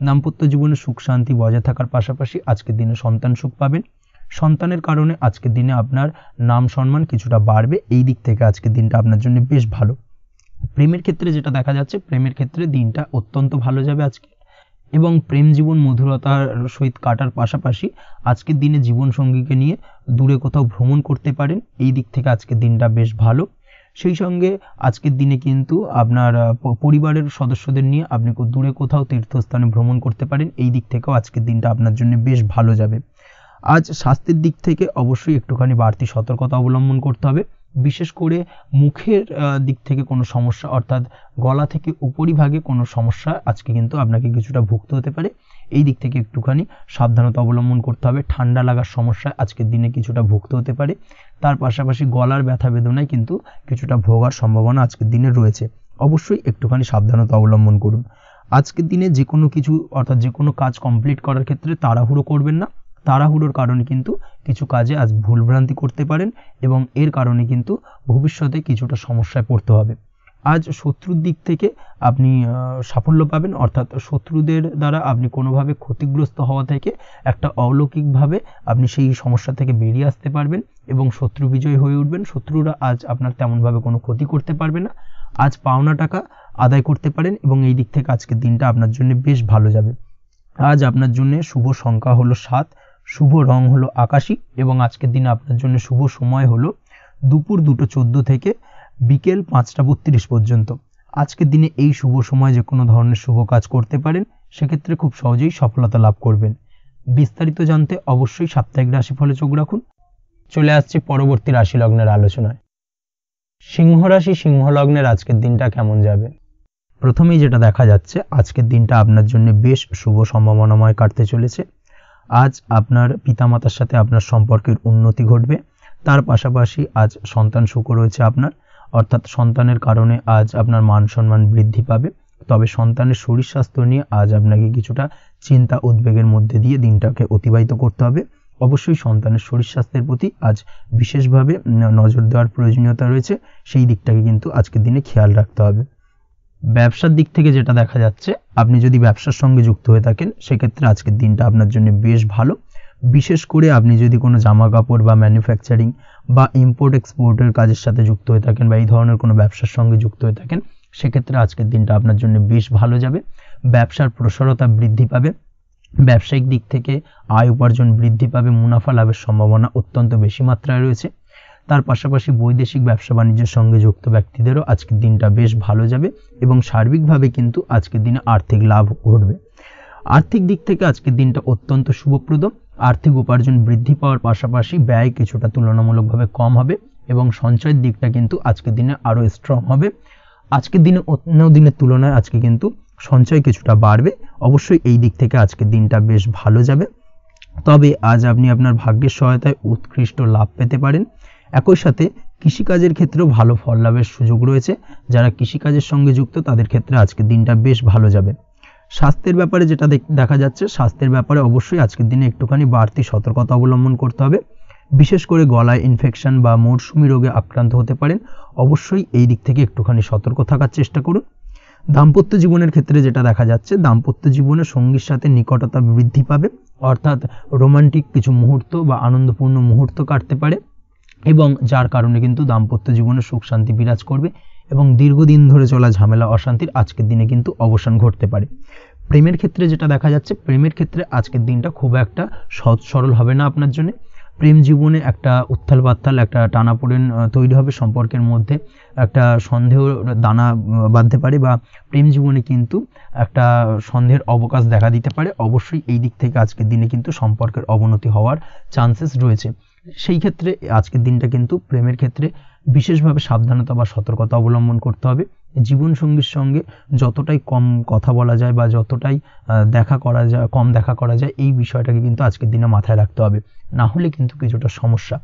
দাম্পত্য জীবনে সুখ শান্তি বজায় থাকার পাশাপাশি আজকের দিনে সন্তান সুখ পাবেন। সন্তানের কারণে আজকের দিনে আপনার নাম সম্মান কিছুটা বাড়বে। এই দিক থেকে আজকের দিনটা আপনার জন্য বেশ ভালো। প্রেমের ক্ষেত্রে যেটা দেখা যাচ্ছে, প্রেমের ক্ষেত্রে দিনটা অত্যন্ত ভালো যাবে আজকে, এবং প্রেম জীবন মধুরতার সহিত কাটার পাশাপাশি আজকের দিনে জীবনসঙ্গীকে নিয়ে দূরে কোথাও ভ্রমণ করতে পারেন। এই দিক থেকে আজকের দিনটা বেশ ভালো। সেই সঙ্গে আজকের দিনে কিন্তু আপনার পরিবারের সদস্যদের নিয়ে আপনি দূরে কোথাও তীর্থস্থানে ভ্রমণ করতে পারেন। এই দিক থেকেও আজকের দিনটা আপনার জন্য বেশ ভালো যাবে। আজ স্বাস্থ্যের দিক থেকে অবশ্যই একটুখানি বাড়তি সতর্কতা অবলম্বন করতে হবে। বিশেষ করে মুখের দিক থেকে কোনো সমস্যা, অর্থাৎ গলা থেকে উপরিভাগে কোনো সমস্যা আজকে কিন্তু আপনাকে কিছুটা ভুগতে হতে পারে। এই দিক থেকে একটুখানি সাবধানতা অবলম্বন করতে হবে। ঠান্ডা লাগার সমস্যা আজকের দিনে কিছুটা ভুগতে হতে পারে। তার পাশাপাশি গলার ব্যথা বেদনায় কিন্তু কিছুটা ভোগার সম্ভাবনা আজকের দিনে রয়েছে। অবশ্যই একটুখানি সাবধানতা অবলম্বন করুন। আজকের দিনে যে কোনো কিছু, অর্থাৎ যে কোনো কাজ কমপ্লিট করার ক্ষেত্রে তাড়াহুড়ো করবেন না। তাড়াহুড়োর কারণে কিন্তু কিছু কাজে আজ ভুলভ্রান্তি করতে পারেন এবং এর কারণে কিন্তু ভবিষ্যতে কিছুটা সমস্যায় পড়তে হবে। আজ শত্রুর দিক থেকে আপনি সাফল্য পাবেন, অর্থাৎ শত্রুদের দ্বারা আপনি কোনোভাবে ক্ষতিগ্রস্ত হওয়া থেকে একটা অলৌকিকভাবে আপনি সেই সমস্যা থেকে বেরিয়ে আসতে পারবেন এবং শত্রু বিজয়ী হয়ে উঠবেন। শত্রুরা আজ আপনার তেমনভাবে কোনো ক্ষতি করতে পারবে না। আজ পাওনা টাকা আদায় করতে পারেন এবং এই দিক থেকে আজকের দিনটা আপনার জন্য বেশ ভালো যাবে। আজ আপনার জন্য শুভ সংখ্যা হলো 7, শুভ রং হলো আকাশী এবং আজকের দিনে আপনার জন্য শুভ সময় হলো দুপুর 2:14 থেকে বিকেল 5:32 পর্যন্ত। আজকের দিনে এই শুভ সময় যে কোনো ধরনের শুভ কাজ করতে পারেন, সেক্ষেত্রে খুব সহজেই সফলতা লাভ করবেন। বিস্তারিত জানতে অবশ্যই সাপ্তাহিক রাশিফলে চোখ রাখুন। চলে আসছি পরবর্তী রাশি লগ্নের আলোচনায়। সিংহ রাশি, সিংহ লগ্নের আজকের দিনটা কেমন যাবে? প্রথমেই যেটা দেখা যাচ্ছে, আজকের দিনটা আপনার জন্য বেশ শুভ সম্ভাবনাময় কাটতে চলেছে। আজ আপনার পিতামাতার সাথে আপনার সম্পর্কের উন্নতি ঘটবে। তার পাশাপাশি আজ সন্তান সুখ রয়েছে আপনার, অর্থাৎ সন্তানের কারণে আজ আপনার মান সম্মান বৃদ্ধি পাবে। তবে সন্তানের শরীর স্বাস্থ্য নিয়ে আজ আপনাকে কিছুটা চিন্তা উদ্বেগের মধ্যে দিয়ে দিনটাকে অতিবাহিত করতে হবে। অবশ্যই সন্তানের শরীর স্বাস্থ্যের প্রতি আজ বিশেষভাবে নজর দেওয়ার প্রয়োজনীয়তা রয়েছে, সেই দিকটাকে কিন্তু আজকের দিনে খেয়াল রাখতে হবে। ব্যবসার দিক থেকে যেটা দেখা যাচ্ছে, আপনি যদি ব্যবসার সঙ্গে যুক্ত হয়ে থাকেন, সেক্ষেত্রে আজকের দিনটা আপনার জন্য বেশ ভালো। বিশেষ করে আপনি যদি কোনো জামা কাপড় বা ম্যানুফ্যাকচারিং বা ইম্পোর্ট এক্সপোর্টের কাজের সাথে যুক্ত হয়ে থাকেন বা এই ধরনের কোনো ব্যবসার সঙ্গে যুক্ত হয়ে থাকেন, সেক্ষেত্রে আজকের দিনটা আপনার জন্য বেশ ভালো যাবে। ব্যবসার প্রসারতা বৃদ্ধি পাবে, ব্যবসায়িক দিক থেকে আয় উপার্জন বৃদ্ধি পাবে, মুনাফা লাভের সম্ভাবনা অত্যন্ত বেশি মাত্রায় রয়েছে। তার পাশাপাশি বৈদেশিক ব্যবসা বাণিজ্যের সঙ্গে যুক্ত ব্যক্তিদেরও আজকের দিনটা বেশ ভালো যাবে এবং সার্বিকভাবে কিন্তু আজকের দিনে আর্থিক লাভ ঘটবে। আর্থিক দিক থেকে আজকের দিনটা অত্যন্ত শুভপ্রদ। আর্থিক উপার্জন বৃদ্ধি পাওয়ার পাশাপাশি ব্যয় কিছুটা তুলনামূলকভাবে কম হবে এবং সঞ্চয়ের দিকটা কিন্তু আজকের দিনে আরও স্ট্রং হবে। আজকের দিনে অন্য দিনের তুলনায় আজকে কিন্তু সঞ্চয় কিছুটা বাড়বে। অবশ্যই এই দিক থেকে আজকের দিনটা বেশ ভালো যাবে। তবে আজ আপনি আপনার ভাগ্যের সহায়তায় উৎকৃষ্ট লাভ পেতে পারেন। একই সাথে কৃষিকাজের ক্ষেত্রেও ভালো ফল লাভের সুযোগ রয়েছে। যারা কৃষিকাজের সঙ্গে যুক্ত তাদের ক্ষেত্রে আজকের দিনটা বেশ ভালো যাবে। স্বাস্থ্যের ব্যাপারে যেটা দেখা যাচ্ছে, স্বাস্থ্যের ব্যাপারে অবশ্যই আজকের দিনে একটুখানি বাড়তি সতর্কতা অবলম্বন করতে হবে। বিশেষ করে গলায় ইনফেকশন বা মৌসুমি রোগে আক্রান্ত হতে পারেন। অবশ্যই এই দিক থেকে একটুখানি সতর্ক থাকার চেষ্টা করুন। দাম্পত্য জীবনের ক্ষেত্রে যেটা দেখা যাচ্ছে, দাম্পত্য জীবনে সঙ্গীর সাথে নিকটতা বৃদ্ধি পাবে, অর্থাৎ রোমান্টিক কিছু মুহূর্ত বা আনন্দপূর্ণ মুহূর্ত কাটতে পারে এবং যার কারণে কিন্তু দাম্পত্য জীবনে সুখ শান্তি বিরাজ করবে এবং দীর্ঘদিন ধরে চলা ঝামেলা অশান্তির আজকের দিনে কিন্তু অবসান ঘটতে পারে। প্রেমের ক্ষেত্রে যেটা দেখা যাচ্ছে, প্রেমের ক্ষেত্রে আজকের দিনটা খুব একটা সহজ সরল হবে না আপনার জন্য। প্রেম জীবনে একটা উত্থাল পাত্তাল একটা টানাপোড়েন তৈরি হবে, সম্পর্কের মধ্যে একটা সন্দেহ দানা বাঁধতে পারে, বা প্রেম জীবনে কিন্তু একটা সন্দেহের অবকাশ দেখা দিতে পারে। অবশ্যই এই দিক থেকে আজকের দিনে কিন্তু সম্পর্কের অবনতি হওয়ার চান্সেস রয়েছে। সেই ক্ষেত্রে আজকের দিনটা কিন্তু প্রেমের ক্ষেত্রে বিশেষভাবে সাবধানতা বা সতর্কতা অবলম্বন করতে হবে। জীবনসঙ্গীর সঙ্গে যতটাই কম কথা বলা যায় বা যতটাই কম দেখা করা যায়, এই বিষয়টাকে কিন্তু আজকের দিনে মাথায় রাখতে হবে, না হলে কিন্তু কিছুটা সমস্যা।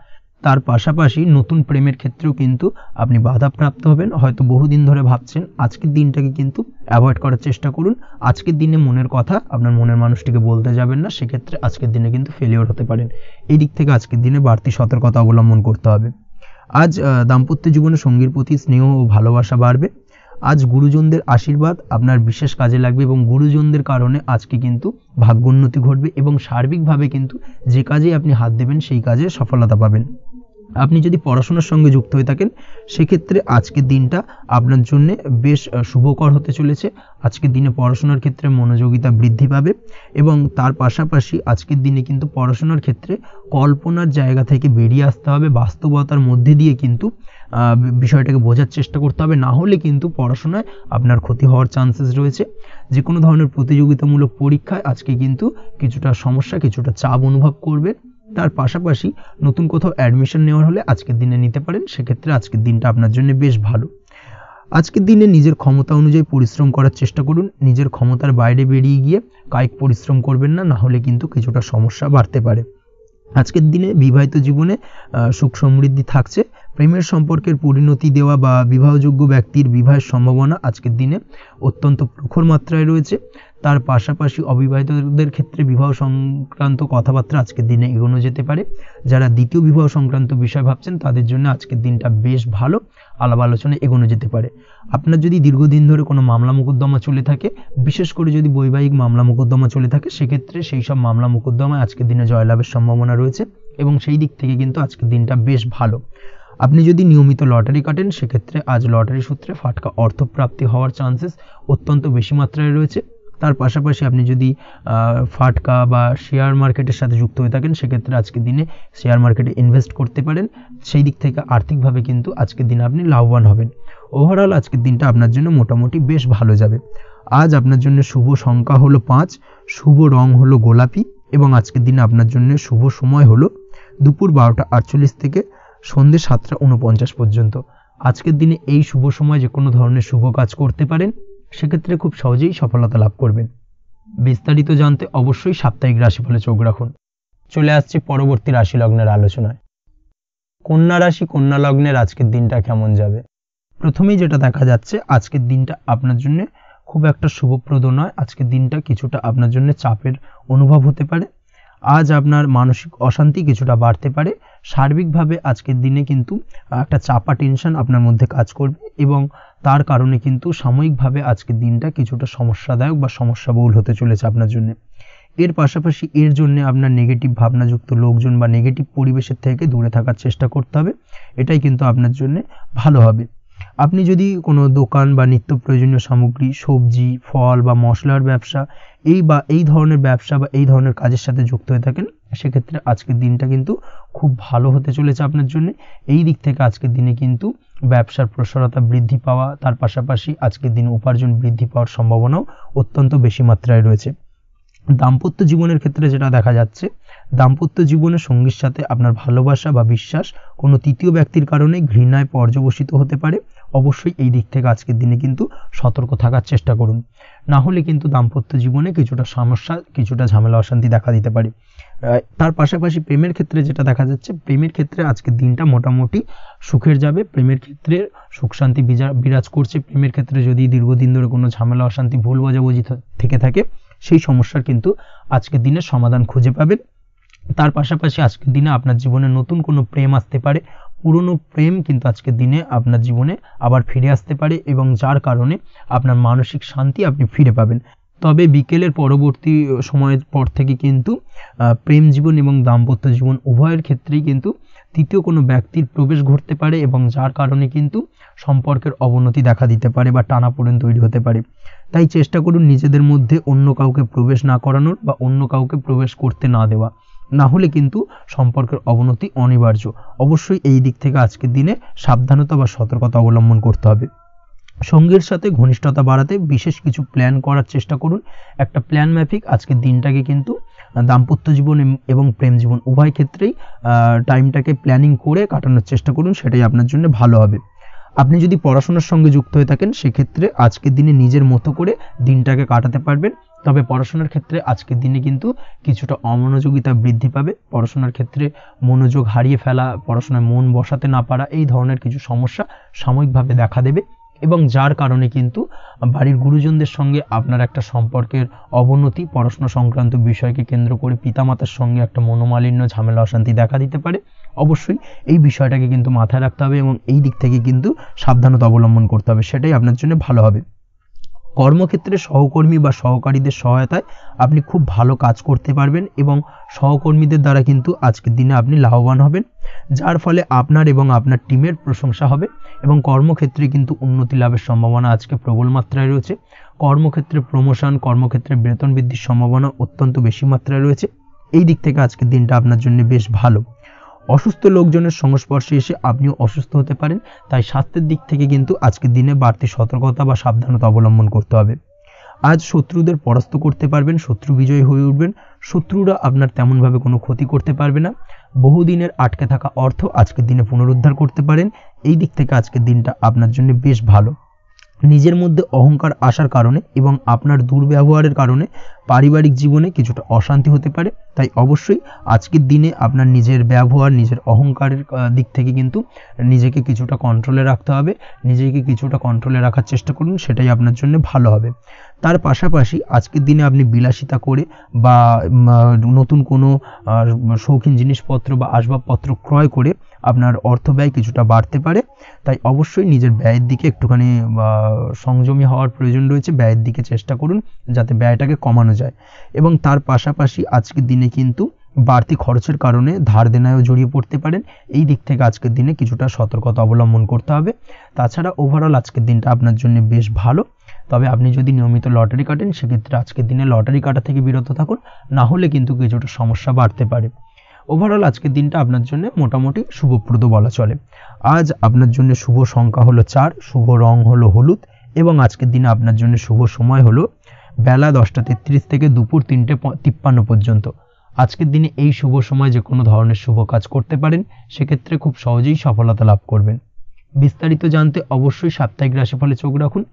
তার পাশাপাশি নতুন প্রেমের ক্ষেত্রেও কিন্তু আপনি বাধাপ্রাপ্ত হবেন। হয়তো বহুদিন ধরে ভাবছেন, আজকের দিনটাকে কিন্তু অ্যাভয়েড করার চেষ্টা করুন। আজকের দিনে মনের কথা আপনার মনের মানুষটিকে বলতে যাবেন না, সেক্ষেত্রে আজকের দিনে কিন্তু ফেলিওর হতে পারেন। এই দিক থেকে আজকের দিনে বাড়তি সতর্কতা অবলম্বন করতে হবে। আজ দাম্পত্য জীবনে সঙ্গীর প্রতি স্নেহ ও ভালোবাসা বাড়বে। আজ গুরুজনদের আশীর্বাদ আপনার বিশেষ কাজে লাগবে, এবং গুরুজনদের কারণে আজকে কিন্তু ভাগ্যোন্নতি ঘটবে, এবং সার্বিকভাবে কিন্তু যে কাজে আপনি হাত দেবেন সেই কাজে সফলতা পাবেন। আপনি যদি পড়াশোনার সঙ্গে যুক্ত হয়ে থাকেন, সেক্ষেত্রে আজকের দিনটা আপনার জন্য বেশ শুভকর হতে চলেছে। আজকের দিনে পড়াশোনার ক্ষেত্রে মনোযোগিতা বৃদ্ধি পাবে, এবং তার পাশাপাশি আজকের দিনে কিন্তু পড়াশোনার ক্ষেত্রে কল্পনার জায়গা থেকে বেরিয়ে আসতে হবে, বাস্তবতার মধ্যে দিয়ে কিন্তু বিষয়টাকে বোঝার চেষ্টা করতে হবে, না হলে কিন্তু পড়াশোনায় আপনার ক্ষতি হওয়ার চান্সেস রয়েছে। যে কোনো ধরনের প্রতিযোগিতামূলক পরীক্ষায় আজকে কিন্তু কিছুটা সমস্যা, কিছুটা চাপ অনুভব করবে। তার পাশাপাশি নতুন কোথাও অ্যাডমিশন নেওয়ার হলে আজকের দিনে নিতে পারেন, সেক্ষেত্রে আজকের দিনটা আপনার জন্য বেশ ভালো। আজকের দিনে নিজের ক্ষমতা অনুযায়ী পরিশ্রম করার চেষ্টা করুন। নিজের ক্ষমতার বাইরে বেরিয়ে গিয়ে কায়িক পরিশ্রম করবেন না, না হলে কিন্তু কিছুটা সমস্যা বাড়তে পারে। আজকের দিনে বিবাহিত জীবনে সুখ সমৃদ্ধি থাকছে। প্রেমের সম্পর্কের পরিণতি দেওয়া বা বিবাহযোগ্য ব্যক্তির বিবাহের সম্ভাবনা আজকের দিনে অত্যন্ত প্রখর মাত্রায় রয়েছে। তার পাশাপাশি অবিবাহিতদের ক্ষেত্রে বিবাহ সংক্রান্ত কথাবার্তা আজকের দিনে এগোনো যেতে পারে। যারা দ্বিতীয় বিবাহ সংক্রান্ত বিষয় ভাবছেন, তাদের জন্য আজকের দিনটা বেশ ভালো, আলাপ আলোচনায় এগোনো যেতে পারে। আপনার যদি দীর্ঘদিন ধরে কোনো মামলা মোকদ্দমা চলে থাকে, বিশেষ করে যদি বৈবাহিক মামলা মোকদ্দমা চলে থাকে, সেক্ষেত্রে সেই সব মামলা মোকদ্দমায় আজকের দিনে জয়লাভের সম্ভাবনা রয়েছে, এবং সেই দিক থেকে কিন্তু আজকের দিনটা বেশ ভালো। আপনি যদি নিয়মিত লটারি কাটেন, সেক্ষেত্রে আজ লটারি সূত্রে ফাটকা অর্থপ্রাপ্তি হওয়ার চান্সেস অত্যন্ত বেশি মাত্রায় রয়েছে। তার পাশাপাশি আপনি যদি ফাটকা বা শেয়ার মার্কেটের সাথে যুক্ত হয়ে থাকেন, সেক্ষেত্রে আজকের দিনে শেয়ার মার্কেটে ইনভেস্ট করতে পারেন। সেই দিক থেকে আর্থিকভাবে কিন্তু আজকের দিনে আপনি লাভবান হবেন। ওভারঅল আজকের দিনটা আপনার জন্য মোটামুটি বেশ ভালো যাবে। আজ আপনার জন্য শুভ সংখ্যা হলো 5, শুভ রং হলো গোলাপি, এবং আজকের দিনে আপনার জন্য শুভ সময় হলো দুপুর 12:48 থেকে সন্ধ্যে 7:49 পর্যন্ত। আজকের দিনে এই শুভ সময় যে কোনো ধরনের শুভ কাজ করতে পারেন, সেক্ষেত্রে খুব সহজেই সফলতা লাভ করবেন। বিস্তারিত জানতে অবশ্যই সাপ্তাহিক রাশিফলে চোখ রাখুন। চলে আসছি পরবর্তী রাশি লগ্নের আলোচনায়। কন্যা রাশি, কন্যা লগ্নের আজকের দিনটা কেমন যাবে? প্রথমেই যেটা দেখা যাচ্ছে, আজকের দিনটা আপনার জন্য খুব একটা শুভপ্রদ নয়। আজকের দিনটা কিছুটা আপনার জন্য চাপের অনুভব হতে পারে। আজ আপনার মানসিক অশান্তি কিছুটা বাড়তে পারে। সার্বিকভাবে আজকের দিনে কিন্তু একটা চাপা টেনশন আপনার মধ্যে কাজ করবে, এবং তার কারণে কিন্তু সাময়িকভাবে আজকের দিনটা কিছুটা সমস্যাদায়ক বা সমস্যাবহুল হতে চলেছে আপনার জন্য। এর পাশাপাশি এর জন্য আপনার নেগেটিভ ভাবনাযুক্ত লোকজন বা নেগেটিভ পরিবেশের থেকে দূরে থাকার চেষ্টা করতে হবে। এটাই কিন্তু আপনার জন্য ভালো হবে। আপনি যদি কোনো দোকান বা নিত্য প্রয়োজনীয় সামগ্রী, সবজি, ফল বা মশলার ব্যবসা, এই ধরনের ব্যবসা বা এই ধরনের কাজের সাথে যুক্ত হয়ে থাকেন, সেক্ষেত্রে আজকের দিনটা কিন্তু খুব ভালো হতে চলেছে আপনার জন্য। এই দিক থেকে আজকের দিনে কিন্তু ব্যবসার প্রসারতা বৃদ্ধি পাওয়া, তার পাশাপাশি আজকের দিনে উপার্জন বৃদ্ধি পাওয়ার সম্ভাবনাও অত্যন্ত বেশি মাত্রায় রয়েছে। দাম্পত্য জীবনের ক্ষেত্রে যেটা দেখা যাচ্ছে, দাম্পত্য জীবনে সঙ্গীর সাথে আপনার ভালোবাসা বা বিশ্বাস কোনো তৃতীয় ব্যক্তির কারণে ঘৃণায় পর্যবসিত হতে পারে। অবশ্যই এই দিক থেকে আজকের দিনে কিন্তু সতর্ক থাকার চেষ্টা করুন, না হলে কিন্তু দাম্পত্য জীবনে কিছুটা সমস্যা, কিছুটা ঝামেলা অশান্তি দেখা দিতে পারে। তার পাশাপাশি প্রেমের ক্ষেত্রে যেটা দেখা যাচ্ছে, প্রেমের ক্ষেত্রে আজকের দিনটা মোটামুটি সুখের যাবে। প্রেমের ক্ষেত্রে সুখ শান্তি বিরাজ করছে। প্রেমের ক্ষেত্রে যদি দীর্ঘদিন ধরে কোনো ঝামেলা অশান্তি, ভুল বোঝাবুঝি থেকে থাকে, সেই সমস্যার কিন্তু আজকের দিনে সমাধান খুঁজে পাবেন। তার পাশাপাশি আজকের দিনে আপনার জীবনে নতুন কোনো প্রেম আসতে পারে। পুরনো প্রেম কিন্তু আজকের দিনে আপনার জীবনে আবার ফিরে আসতে পারে, এবং যার কারণে আপনার মানসিক শান্তি আপনি ফিরে পাবেন। তবে বিকেলের পরবর্তী সময়ের পর থেকে কিন্তু প্রেম জীবন এবং দাম্পত্য জীবন উভয়ের ক্ষেত্রেই কিন্তু তৃতীয় কোনো ব্যক্তির প্রবেশ ঘটতে পারে, এবং যার কারণে কিন্তু সম্পর্কের অবনতি দেখা দিতে পারে বা টানাপোড়েন তৈরি হতে পারে। তাই চেষ্টা করুন নিজেদের মধ্যে অন্য কাউকে প্রবেশ না করানোর বা অন্য কাউকে প্রবেশ করতে না দেওয়া। না হলে কিন্তু সম্পর্কের অবনতি অনিবার্য। অবশ্যই এই দিক থেকে আজকের দিনে সাবধানতা বা সতর্কতা অবলম্বন করতে হবে। সঙ্গীর সাথে ঘনিষ্ঠতা বাড়াতে বিশেষ কিছু প্ল্যান করার চেষ্টা করুন। একটা প্ল্যান মাফিক আজকের দিনটাকে কিন্তু দাম্পত্য জীবন এবং প্রেম জীবন উভয় ক্ষেত্রেই টাইমটাকে প্ল্যানিং করে কাটানোর চেষ্টা করুন, সেটাই আপনার জন্য ভালো হবে। আপনি যদি পড়াশোনার সঙ্গে যুক্ত হয়ে থাকেন সেক্ষেত্রে আজকের দিনে নিজের মতো করে দিনটাকে কাটাতে পারবেন। তবে পড়াশোনার ক্ষেত্রে আজকের দিনে কিন্তু কিছুটা অমনোযোগিতা বৃদ্ধি পাবে। পড়াশোনার ক্ষেত্রে মনোযোগ হারিয়ে ফেলা, পড়াশোনায় মন বসাতে না পারা, এই ধরনের কিছু সমস্যা সাময়িকভাবে দেখা দেবে এবং যার কারণে কিন্তু বাড়ির গুরুজনদের সঙ্গে আপনার একটা সম্পর্কের অবনতি, পড়াশোনা সংক্রান্ত বিষয়কে কেন্দ্র করে পিতামাতার সঙ্গে একটা মনোমালিন্য, ঝামেলা, অশান্তি দেখা দিতে পারে। অবশ্যই এই বিষয়টাকে কিন্তু মাথায় রাখতে হবে এবং এই দিক থেকে কিন্তু সাবধানতা অবলম্বন করতে হবে, সেটাই আপনার জন্য ভালো হবে। কর্মক্ষেত্রে সহকর্মী বা সহকারীদের সহায়তায় আপনি খুব ভালো কাজ করতে পারবেন এবং সহকর্মীদের দ্বারা কিন্তু আজকের দিনে আপনি লাভবান হবেন, যার ফলে আপনার এবং আপনার টিমের প্রশংসা হবে এবং কর্মক্ষেত্রে কিন্তু উন্নতি লাভের সম্ভাবনা আজকে প্রবল মাত্রায় রয়েছে। কর্মক্ষেত্রে প্রমোশন, কর্মক্ষেত্রে বেতন বৃদ্ধির সম্ভাবনা অত্যন্ত বেশি মাত্রায় রয়েছে। এই দিক থেকে আজকের দিনটা আপনার জন্য বেশ ভালো। অসুস্থ লোকজনের সংস্পর্শে এসে আপনিও অসুস্থ হতে পারেন, তাই স্বাস্থ্যের দিক থেকে কিন্তু আজকের দিনে বাড়তি সতর্কতা বা সাবধানতা অবলম্বন করতে হবে। আজ শত্রুদের পরাস্ত করতে পারবেন, শত্রু বিজয়ী হয়ে উঠবেন, শত্রুরা আপনার তেমনভাবে কোনো ক্ষতি করতে পারবে না। বহুদিনের আটকে থাকা অর্থ আজকের দিনে পুনরুদ্ধার করতে পারেন। এই দিক থেকে আজকের দিনটা আপনার জন্য বেশ ভালো। নিজের মধ্যে অহংকার আসার কারণে এবং আপনার দুর্ব্যবহারের কারণে পারিবারিক জীবনে কিছুটা অশান্তি হতে পারে, তাই অবশ্যই আজকের দিনে আপনার নিজের ব্যবহার, নিজের অহংকারের দিক থেকে কিন্তু নিজেকে কিছুটা কন্ট্রোলে রাখতে হবে। নিজেকে কিছুটা কন্ট্রোলে রাখার চেষ্টা করুন, সেটাই আপনার জন্য ভালো হবে। তার পাশাপাশি আজকের দিনে আপনি বিলাসিতা করে বা নতুন কোনো শৌখিন জিনিসপত্র বা আসবাবপত্র ক্রয় করে আপনার অর্থ ব্যয় কিছুটা বাড়তে পারে, তাই অবশ্যই নিজের ব্যয়ের দিকে একটুখানি সংযমী হওয়ার প্রয়োজন রয়েছে। ব্যয়ের দিকে চেষ্টা করুন যাতে ব্যয়টাকে কমানো যায় এবং তার পাশাপাশি আজকের দিনে কিন্তু বাড়তি খরচের কারণে ধার দেনায়ও জড়িয়ে পড়তে পারেন। এই দিক থেকে আজকের দিনে কিছুটা সতর্কতা অবলম্বন করতে হবে। তাছাড়া ওভারঅল আজকের দিনটা আপনার জন্য বেশ ভালো। তবে আপনি যদি নিয়মিত লটারি কাটেন সেক্ষেত্রে আজকের দিনে লটারি কাটা থেকে বিরত থাকুন, না হলে কিন্তু কিছুটা সমস্যা বাড়তে পারে। ওভারঅল আজকের দিনটা আপনার জন্য মোটামুটি শুভপ্রদ বলা চলে। আজ আপনার জন্য শুভ সংখ্যা হলো 4, শুভ রং হলো হলুদ এবং আজকের দিনে আপনার জন্য শুভ সময় হলো বেলা 10:33 থেকে দুপুর 3:53 পর্যন্ত। আজকের দিনে এই শুভ সময় যে কোনো ধরনের শুভ কাজ করতে পারেন, সেক্ষেত্রে খুব সহজেই সফলতা লাভ করবেন। বিস্তারিত জানতে অবশ্যই সাপ্তাহিক রাশিফলে চোখ রাখুন।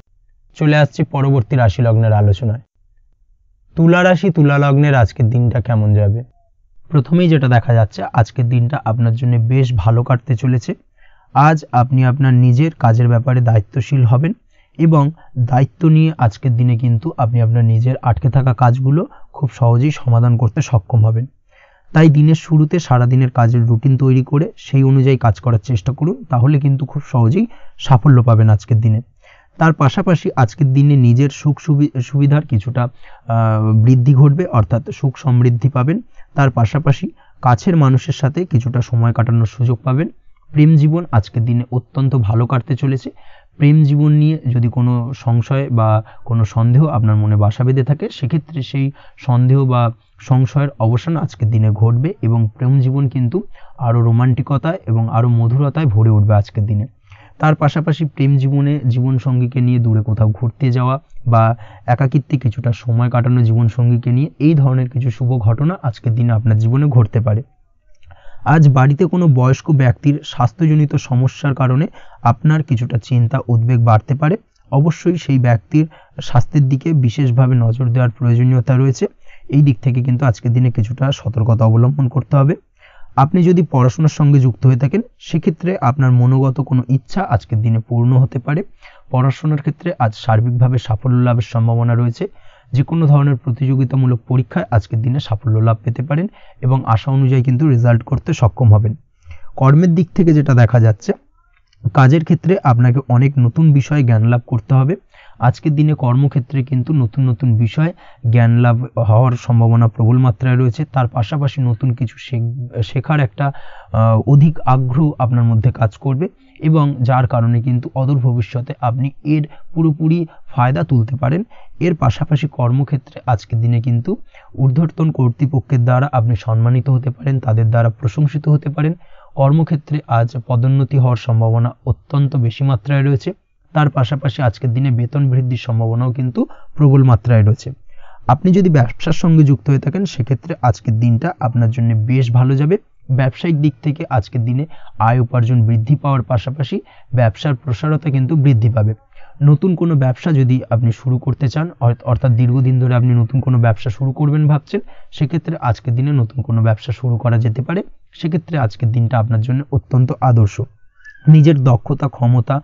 চলে আসছে পরবর্তী রাশি লগ্নের আলোচনায়। তুলা রাশি, তুলা লগ্নের আজকের দিনটা কেমন যাবে? প্রথমেই যেটা দেখা যাচ্ছে আজকের দিনটা আপনার জন্য বেশ ভালো কাটতে চলেছে। আজ আপনি আপনার নিজের কাজের ব্যাপারে দায়িত্বশীল হবেন এবং দায়িত্ব নিয়ে আজকের দিনে কিন্তু আপনি আপনার নিজের আটকে থাকা কাজগুলো খুব সহজেই সমাধান করতে সক্ষম হবেন। তাই দিনের শুরুতে সারাদিনের কাজের রুটিন তৈরি করে সেই অনুযায়ী কাজ করার চেষ্টা করুন, তাহলে কিন্তু খুব সহজেই সাফল্য পাবেন আজকের দিনে। তার পাশাপাশি আজকের দিনে নিজের সুখ সুবিধার কিছুটা বৃদ্ধি ঘটবে, অর্থাৎ সুখ সমৃদ্ধি পাবেন। তার পাশাপাশি কাছের মানুষের সাথে কিছুটা সময় কাটানোর সুযোগ পাবেন। প্রেম জীবন আজকের দিনে অত্যন্ত ভালো কাটতে চলেছে। প্রেম জীবন নিয়ে যদি কোনো সংশয় বা কোনো সন্দেহ আপনার মনে বাসা বেঁধে থাকে, সেক্ষেত্রে সেই সন্দেহ বা সংশয়ের অবসান আজকের দিনে ঘটবে এবং প্রেম জীবন কিন্তু আরও রোমান্টিকতায় এবং আরও মধুরতায় ভরে উঠবে আজকের দিনে। তার পাশাপাশি প্রেম জীবনে জীবনসঙ্গীকে নিয়ে দূরে কোথাও ঘুরতে যাওয়া বা একাকিত্বে কিছুটা সময় কাটানো জীবনসঙ্গীকে নিয়ে, এই ধরনের কিছু শুভ ঘটনা আজকের দিনে আপনার জীবনে ঘটতে পারে। আজ বাড়িতে কোনো বয়স্ক ব্যক্তির স্বাস্থ্যজনিত সমস্যার কারণে আপনার কিছুটা চিন্তা উদ্বেগ বাড়তে পারে। অবশ্যই সেই ব্যক্তির স্বাস্থ্যের দিকে বিশেষভাবে নজর দেওয়ার প্রয়োজনীয়তা রয়েছে। এই দিক থেকে কিন্তু আজকের দিনে কিছুটা সতর্কতা অবলম্বন করতে হবে। আপনি যদি পড়াশোনার সঙ্গে যুক্ত হয়ে থাকেন সেক্ষেত্রে আপনার মনোগত কোনো ইচ্ছা আজকের দিনে পূর্ণ হতে পারে। পড়াশোনার ক্ষেত্রে আজ সার্বিকভাবে সাফল্য লাভের সম্ভাবনা রয়েছে। যে কোনো ধরনের প্রতিযোগিতামূলক পরীক্ষায় আজকের দিনে সাফল্য লাভ পেতে পারেন এবং আশা অনুযায়ী কিন্তু রেজাল্ট করতে সক্ষম হবেন। কর্মের দিক থেকে যেটা দেখা যাচ্ছে কাজের ক্ষেত্রে আপনাকে অনেক নতুন বিষয় জ্ঞান লাভ করতে হবে। আজকের দিনে কর্মক্ষেত্রে কিন্তু নতুন নতুন বিষয় জ্ঞান লাভ হওয়ার সম্ভাবনা প্রবল মাত্রায় রয়েছে। তার পাশাপাশি নতুন কিছু শেখার একটা অধিক আগ্রহ আপনার মধ্যে কাজ করবে, এবং যার কারণে কিন্তু অদূর ভবিষ্যতে আপনি এর পুরোপুরি ফায়দা তুলতে পারেন। এর পাশাপাশি কর্মক্ষেত্রে আজকের দিনে কিন্তু ঊর্ধ্বতন কর্তৃপক্ষের দ্বারা আপনি সম্মানিত হতে পারেন, তাদের দ্বারা প্রশংসিত হতে পারেন। কর্মক্ষেত্রে আজ পদোন্নতি হওয়ার সম্ভাবনা অত্যন্ত বেশি মাত্রায় রয়েছে। তার পাশাপাশি আজকের দিনে বেতন বৃদ্ধির সম্ভাবনাও কিন্তু প্রবল মাত্রায় রয়েছে। আপনি যদি ব্যবসার সঙ্গে যুক্ত হয়ে থাকেন সেক্ষেত্রে আজকের দিনটা আপনার জন্য বেশ ভালো যাবে। ব্যবসায়িক দিক থেকে আজকের দিনে আয় উপার্জন বৃদ্ধি পাওয়ার পাশাপাশি ব্যবসার প্রসারতা কিন্তু বৃদ্ধি পাবে। নতুন কোনো ব্যবসা যদি আপনি শুরু করতে চান, অর্থাৎ দীর্ঘদিন ধরে আপনি নতুন কোনো ব্যবসা শুরু করবেন ভাবছেন, সেক্ষেত্রে আজকের দিনে নতুন কোনো ব্যবসা শুরু করা যেতে পারে। সেক্ষেত্রে আজকের দিনটা আপনার জন্য অত্যন্ত আদর্শ। নিজের দক্ষতা, ক্ষমতা,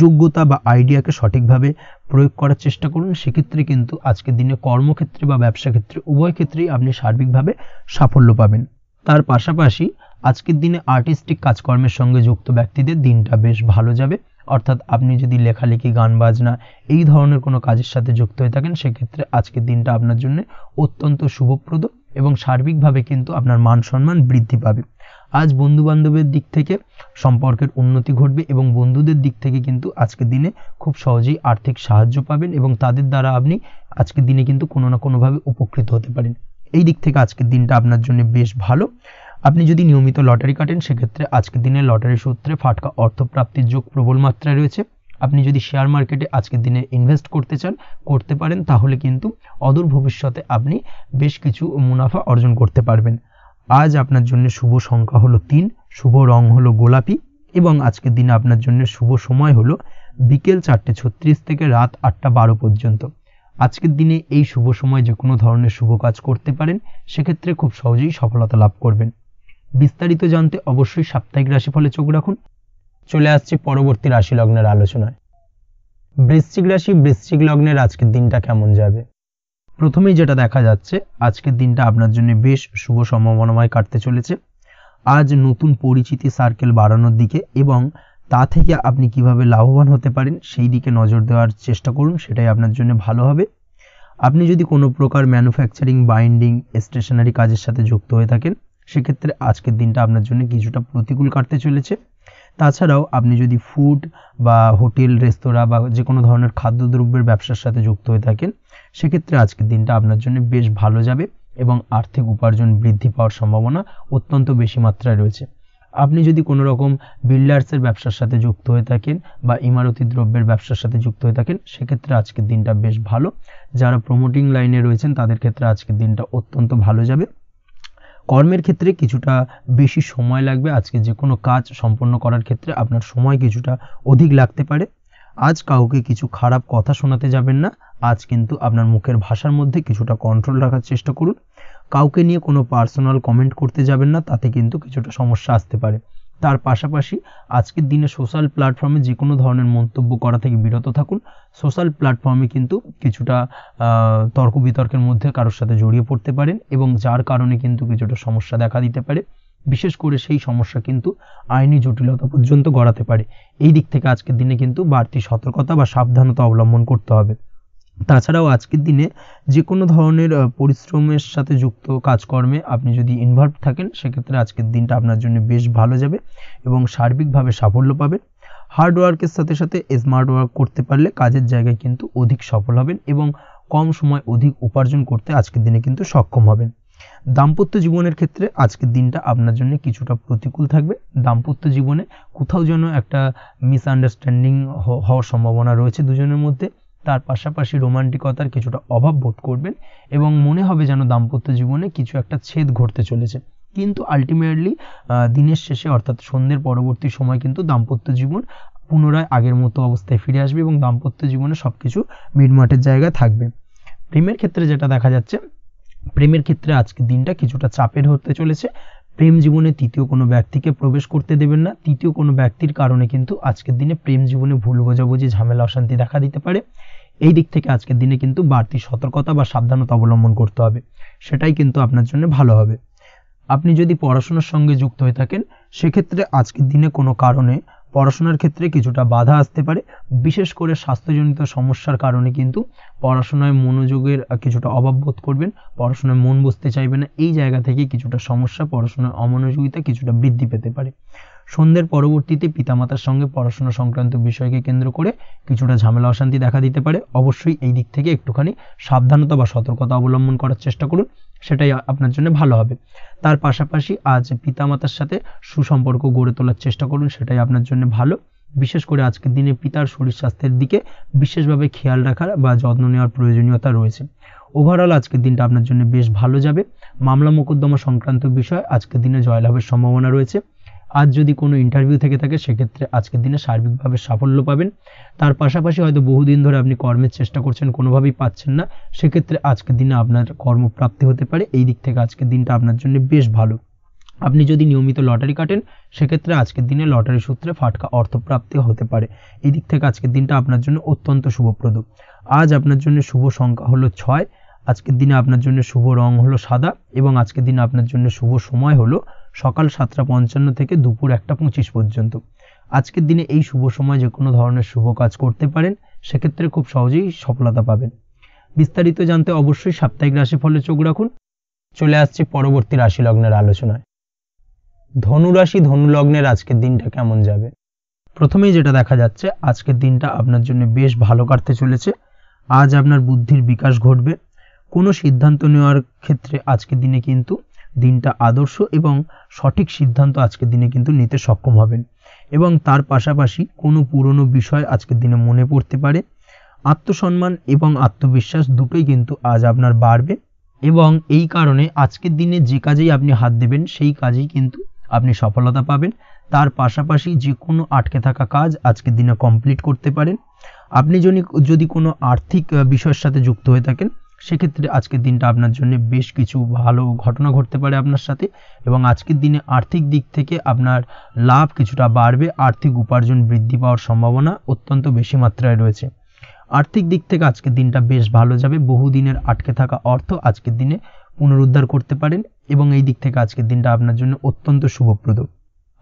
যোগ্যতা বা আইডিয়াকে সঠিকভাবে প্রয়োগ করার চেষ্টা করুন। সেক্ষেত্রে কিন্তু আজকের দিনে কর্মক্ষেত্রে বা ব্যবসা ক্ষেত্রে উভয় ক্ষেত্রেই আপনি সার্বিকভাবে সাফল্য পাবেন। তার পাশাপাশি আজকের দিনে আর্টিস্টিক কাজকর্মের সঙ্গে যুক্ত ব্যক্তিদের দিনটা বেশ ভালো যাবে। অর্থাৎ আপনি যদি লেখালেখি, গান বাজনা এই ধরনের কোনো কাজের সাথে যুক্ত হয়ে থাকেন সেক্ষেত্রে আজকের দিনটা আপনার জন্য অত্যন্ত শুভপ্রদ, এবং সার্বিকভাবে কিন্তু আপনার মান সম্মান বৃদ্ধি পাবে। আজ বন্ধু বান্ধবের দিক থেকে সম্পর্কের উন্নতি ঘটবে, এবং বন্ধুদের দিক থেকে কিন্তু আজকের দিনে খুব সহজেই আর্থিক সাহায্য পাবেন, এবং তাদের দ্বারা আপনি আজকের দিনে কিন্তু কোনো না কোনোভাবে উপকৃত হতে পারেন। এই দিক থেকে আজকের দিনটা আপনার জন্য বেশ ভালো। আপনি যদি নিয়মিত লটারি কাটেন সেক্ষেত্রে আজকের দিনে লটারি সূত্রে ফাটকা অর্থপ্রাপ্তির যোগ প্রবল মাত্রায় রয়েছে। আপনি যদি শেয়ার মার্কেটে আজকের দিনে ইনভেস্ট করতে চান, করতে পারেন, তাহলে কিন্তু অদূর ভবিষ্যতে আপনি বেশ কিছু মুনাফা অর্জন করতে পারবেন। আজ আপনার জন্য শুভ সংখ্যা হলো 3, শুভ রং হলো গোলাপি, এবং আজকের দিনে আপনার জন্য শুভ সময় হলো বিকেল 4:36 থেকে রাত 8:12 পর্যন্ত। আজকের দিনে এই শুভ সময় যে কোনো ধরনের শুভ কাজ করতে পারেন, সেক্ষেত্রে খুব সহজেই সফলতা লাভ করবেন। বিস্তারিত জানতে অবশ্যই সাপ্তাহিক রাশিফলে চোখ রাখুন। চলে আসছে পরবর্তী রাশি লগ্নের আলোচনায়। বৃশ্চিক রাশি, বৃশ্চিক লগ্নের আজকের দিনটা কেমন যাবে? প্রথমেই যেটা দেখা যাচ্ছে, আজকের দিনটা আপনার জন্য বেশ শুভ সম্ভাবনাময় কাটতে চলেছে। আজ নতুন পরিচিতি সার্কেল বাড়ানোর দিকে, এবং তা থেকে আপনি কিভাবে লাভবান হতে পারেন সেই দিকে নজর দেওয়ার চেষ্টা করুন, সেটাই আপনার জন্য ভালো হবে। আপনি যদি কোনো প্রকার ম্যানুফ্যাকচারিং, বাইন্ডিং, স্টেশনারি কাজের সাথে যুক্ত হয়ে থাকেন সেক্ষেত্রে আজকের দিনটা আপনার জন্য কিছুটা প্রতিকূল কাটতে চলেছে। তাছাড়াও আপনি যদি ফুড বা হোটেল, রেস্তোরাঁ বা যে কোনো ধরনের খাদ্যদ্রব্যের ব্যবসার সাথে যুক্ত হয়ে থাকেন সেক্ষেত্রে আজকের দিনটা আপনার জন্য বেশ ভালো যাবে, এবং আর্থিক উপার্জন বৃদ্ধি পাওয়ার সম্ভাবনা অত্যন্ত বেশি মাত্রায় রয়েছে। আপনি যদি কোনো রকম বিল্ডার্সের ব্যবসার সাথে যুক্ত হয়ে থাকেন বা ইমারতি দ্রব্যের ব্যবসার সাথে যুক্ত হয়ে থাকেন সেক্ষেত্রে আজকের দিনটা বেশ ভালো। যারা প্রমোটিং লাইনে রয়েছেন তাদের ক্ষেত্রে আজকের দিনটা অত্যন্ত ভালো যাবে। কর্মের ক্ষেত্রে কিছুটা বেশি সময় লাগবে। আজকে যে কোনো কাজ সম্পন্ন করার ক্ষেত্রে আপনার সময় কিছুটা অধিক লাগতে পারে। আজ কাউকে কিছু খারাপ কথা শোনাতে যাবেন না। আজ কিন্তু আপনার মুখের ভাষার মধ্যে কিছুটা কন্ট্রোল রাখার চেষ্টা করুন। কাউকে নিয়ে কোনো পার্সোনাল কমেন্ট করতে যাবেন না, তাতে কিন্তু কিছুটা সমস্যা আসতে পারে। তার পাশাপাশি আজকের দিনে সোশ্যাল প্ল্যাটফর্মে যে কোনো ধরনের মন্তব্য করা থেকে বিরত থাকুন। সোশ্যাল প্ল্যাটফর্মে কিন্তু কিছুটা তর্ক বিতর্কের মধ্যে কারোর সাথে জড়িয়ে পড়তে পারেন, এবং যার কারণে কিন্তু কিছুটা সমস্যা দেখা দিতে পারে। বিশেষ করে সেই সমস্যা কিন্তু আইনি জটিলতা পর্যন্ত গড়াতে পারে। এই দিক থেকে আজকের দিনে কিন্তু বাড়তি সতর্কতা বা সাবধানতা অবলম্বন করতে হবে। তাছাড়াও আজকের দিনে যে কোনো ধরনের পরিশ্রমের সাথে যুক্ত কাজকর্মে আপনি যদি ইনভলভ থাকেন সেক্ষেত্রে আজকের দিনটা আপনার জন্য বেশ ভালো যাবে, এবং সার্বিকভাবে সাফল্য পাবেন। হার্ড ওয়ার্কের সাথে সাথে স্মার্ট ওয়ার্ক করতে পারলে কাজের জায়গায় কিন্তু অধিক সফল হবেন, এবং কম সময় অধিক উপার্জন করতে আজকের দিনে কিন্তু সক্ষম হবেন। দাম্পত্য জীবনের ক্ষেত্রে আজকের দিনটা আপনার জন্য কিছুটা প্রতিকূল থাকবে। দাম্পত্য জীবনে কোথাও যেন একটা মিসআন্ডারস্ট্যান্ডিং হওয়ার সম্ভাবনা রয়েছে দুজনের মধ্যে। তার পাশাপাশি রোমান্টিকতার কিছুটা অভাব বোধ করবেন, এবং মনে হবে যেন দাম্পত্য জীবনে কিছু একটা ছেদ ঘটতে চলেছে। কিন্তু আলটিমেটলি দিনের শেষে অর্থাৎ সন্ধ্যের পরবর্তী সময় কিন্তু দাম্পত্য জীবন পুনরায় আগের মতো অবস্থায় ফিরে আসবে, এবং দাম্পত্য জীবনে সবকিছু মিটমাটের জায়গায় থাকবে। প্রেমের ক্ষেত্রে যেটা দেখা যাচ্ছে, প্রেমের ক্ষেত্রে আজকের দিনটা কিছুটা চাপের হতে চলেছে। প্রেম জীবনে তৃতীয় কোনো ব্যক্তিকে প্রবেশ করতে দেবেন না। তৃতীয় কোনো ব্যক্তির কারণে কিন্তু আজকের দিনে প্রেম জীবনে ভুল বোঝাবুঝি, ঝামেলা, অশান্তি দেখা দিতে পারে। এই দিক থেকে আজকের দিনে কিন্তু বাড়তি সতর্কতা বা সাবধানতা অবলম্বন করতে হবে, সেটাই কিন্তু আপনার জন্য ভালো হবে। আপনি যদি পড়াশোনার সঙ্গে যুক্ত হয়ে থাকেন সেক্ষেত্রে আজকের দিনে কোনো কারণে পড়াশোনার ক্ষেত্রে কিছুটা বাধা আসতে পারে, বিশেষ করে স্বাস্থ্যজনিত সমস্যার কারণে কিন্তু পড়াশোনায় মনোযোগের কিছুটা অভাব বোধ করবেন, পড়াশোনায় মন বসতে চাইবে না। এই জায়গা থেকে কিছুটা সমস্যা, পড়াশোনায় অমনোযোগিতা কিছুটা বৃদ্ধি পেতে পারে। সন্ধ্যের পরবর্তীতে পিতামাতার সঙ্গে পড়াশোনা সংক্রান্ত বিষয়কে কেন্দ্র করে কিছুটা ঝামেলা অশান্তি দেখা দিতে পারে। অবশ্যই এই দিক থেকে একটুখানি সাবধানতা বা সতর্কতা অবলম্বন করার চেষ্টা করুন, সেটাই আপনার জন্য ভালো হবে। তার পাশাপাশি আজ পিতামাতার সাথে সুসম্পর্ক গড়ে তোলার চেষ্টা করুন, সেটাই আপনার জন্য ভালো। বিশেষ করে আজকের দিনে পিতার শরীর স্বাস্থ্যের দিকে বিশেষভাবে খেয়াল রাখার বা যত্ন নেওয়ার প্রয়োজনীয়তা রয়েছে। ওভারঅল আজকের দিনটা আপনার জন্য বেশ ভালো যাবে। মামলা মোকদ্দমা সংক্রান্ত বিষয় আজকের দিনে জয়লাভের সম্ভাবনা রয়েছে। আজ যদি কোনো ইন্টারভিউ থেকে থাকে সেক্ষেত্রে আজকের দিনে সার্বিকভাবে সাফল্য পাবেন। তার পাশাপাশি হয়তো বহুদিন ধরে আপনি কর্মের চেষ্টা করছেন, কোনোভাবেই পাচ্ছেন না, সেক্ষেত্রে আজকের দিনে আপনার কর্মপ্রাপ্তি হতে পারে। এই দিক থেকে আজকের দিনটা আপনার জন্য বেশ ভালো। আপনি যদি নিয়মিত লটারি কাটেন সেক্ষেত্রে আজকের দিনে লটারি সূত্রে ফাটকা অর্থপ্রাপ্তি হতে পারে। এই দিক থেকে আজকের দিনটা আপনার জন্য অত্যন্ত শুভপ্রদ। আজ আপনার জন্য শুভ সংখ্যা হলো 6। আজকের দিনে আপনার জন্য শুভ রং হলো সাদা এবং আজকের দিনে আপনার জন্য শুভ সময় হলো সকাল 7:55 থেকে দুপুর 1:25 পর্যন্ত। আজকের দিনে এই শুভ সময় যে কোনো ধরনের শুভ কাজ করতে পারেন, সেক্ষেত্রে খুব সহজেই সফলতা পাবেন। বিস্তারিত জানতে অবশ্যই সাপ্তাহিক রাশিফলে চোখ রাখুন। চলে আসছি পরবর্তী রাশি লগ্নের আলোচনায়। ধনু রাশি ধনু লগ্নের আজকের দিনটা কেমন যাবে? প্রথমেই যেটা দেখা যাচ্ছে, আজকের দিনটা আপনার জন্য বেশ ভালো কাটতে চলেছে। আজ আপনার বুদ্ধির বিকাশ ঘটবে। কোনো সিদ্ধান্ত নেওয়ার ক্ষেত্রে আজকের দিনে কিন্তু দিনটা আদর্শ এবং সঠিক সিদ্ধান্ত আজকের দিনে কিন্তু নিতে সক্ষম হবেন। এবং তার পাশাপাশি কোনো পুরনো বিষয় আজকের দিনে মনে পড়তে পারে। আত্মসম্মান এবং আত্মবিশ্বাস দুটোই কিন্তু আজ আপনার বাড়বে এবং এই কারণে আজকের দিনে যে কাজেই আপনি হাত দেবেন সেই কাজেই কিন্তু আপনি সফলতা পাবেন। তার পাশাপাশি যে কোনো আটকে থাকা কাজ আজকের দিনে কমপ্লিট করতে পারেন। আপনি যদি কোনো আর্থিক বিষয়ের সাথে যুক্ত হয়ে থাকেন সেক্ষেত্রে আজকের দিনটা আপনার জন্য বেশ কিছু ভালো ঘটনা ঘটতে পারে আপনার সাথে এবং আজকের দিনে আর্থিক দিক থেকে আপনার লাভ কিছুটা বাড়বে। আর্থিক উপার্জন বৃদ্ধি পাওয়ার সম্ভাবনা অত্যন্ত বেশি মাত্রায় রয়েছে। আর্থিক দিক থেকে আজকের দিনটা বেশ ভালো যাবে। বহুদিনের আটকে থাকা অর্থ আজকের দিনে পুনরুদ্ধার করতে পারেন এবং এই দিক থেকে আজকের দিনটা আপনার জন্য অত্যন্ত শুভপ্রদ।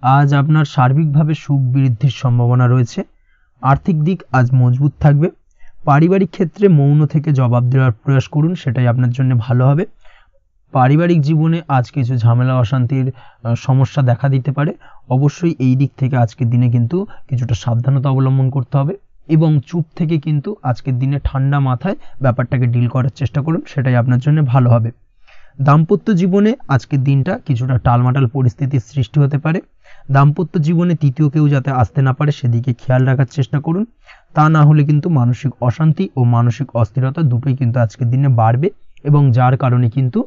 আজ আপনার সার্বিকভাবে সুখ বৃদ্ধির সম্ভাবনা রয়েছে। আর্থিক দিক আজ মজবুত থাকবে। পারিবারিক ক্ষেত্রে মৌন থেকে জবাব দেওয়ার প্রয়াস করুন, সেটাই আপনার জন্য ভালো হবে। পারিবারিক জীবনে আজ কিছু ঝামেলা অশান্তির সমস্যা দেখা দিতে পারে। অবশ্যই এই দিক থেকে আজকের দিনে কিন্তু কিছুটা সাবধানতা অবলম্বন করতে হবে এবং চুপ থেকে কিন্তু আজকের দিনে ঠান্ডা মাথায় ব্যাপারটাকে ডিল করার চেষ্টা করুন, সেটাই আপনার জন্য ভালো হবে। দাম্পত্য জীবনে আজকের দিনটা কিছুটা টালমাটাল পরিস্থিতির সৃষ্টি হতে পারে। দাম্পত্য জীবনে তৃতীয় কেউ যাতে আসতে না পারে সেদিকে খেয়াল রাখার চেষ্টা করুন। তা না হলে কিন্তু মানসিক অশান্তি ও মানসিক অস্থিরতা দুটোই কিন্তু আজকের দিনে বাড়বে এবং যার কারণে কিন্তু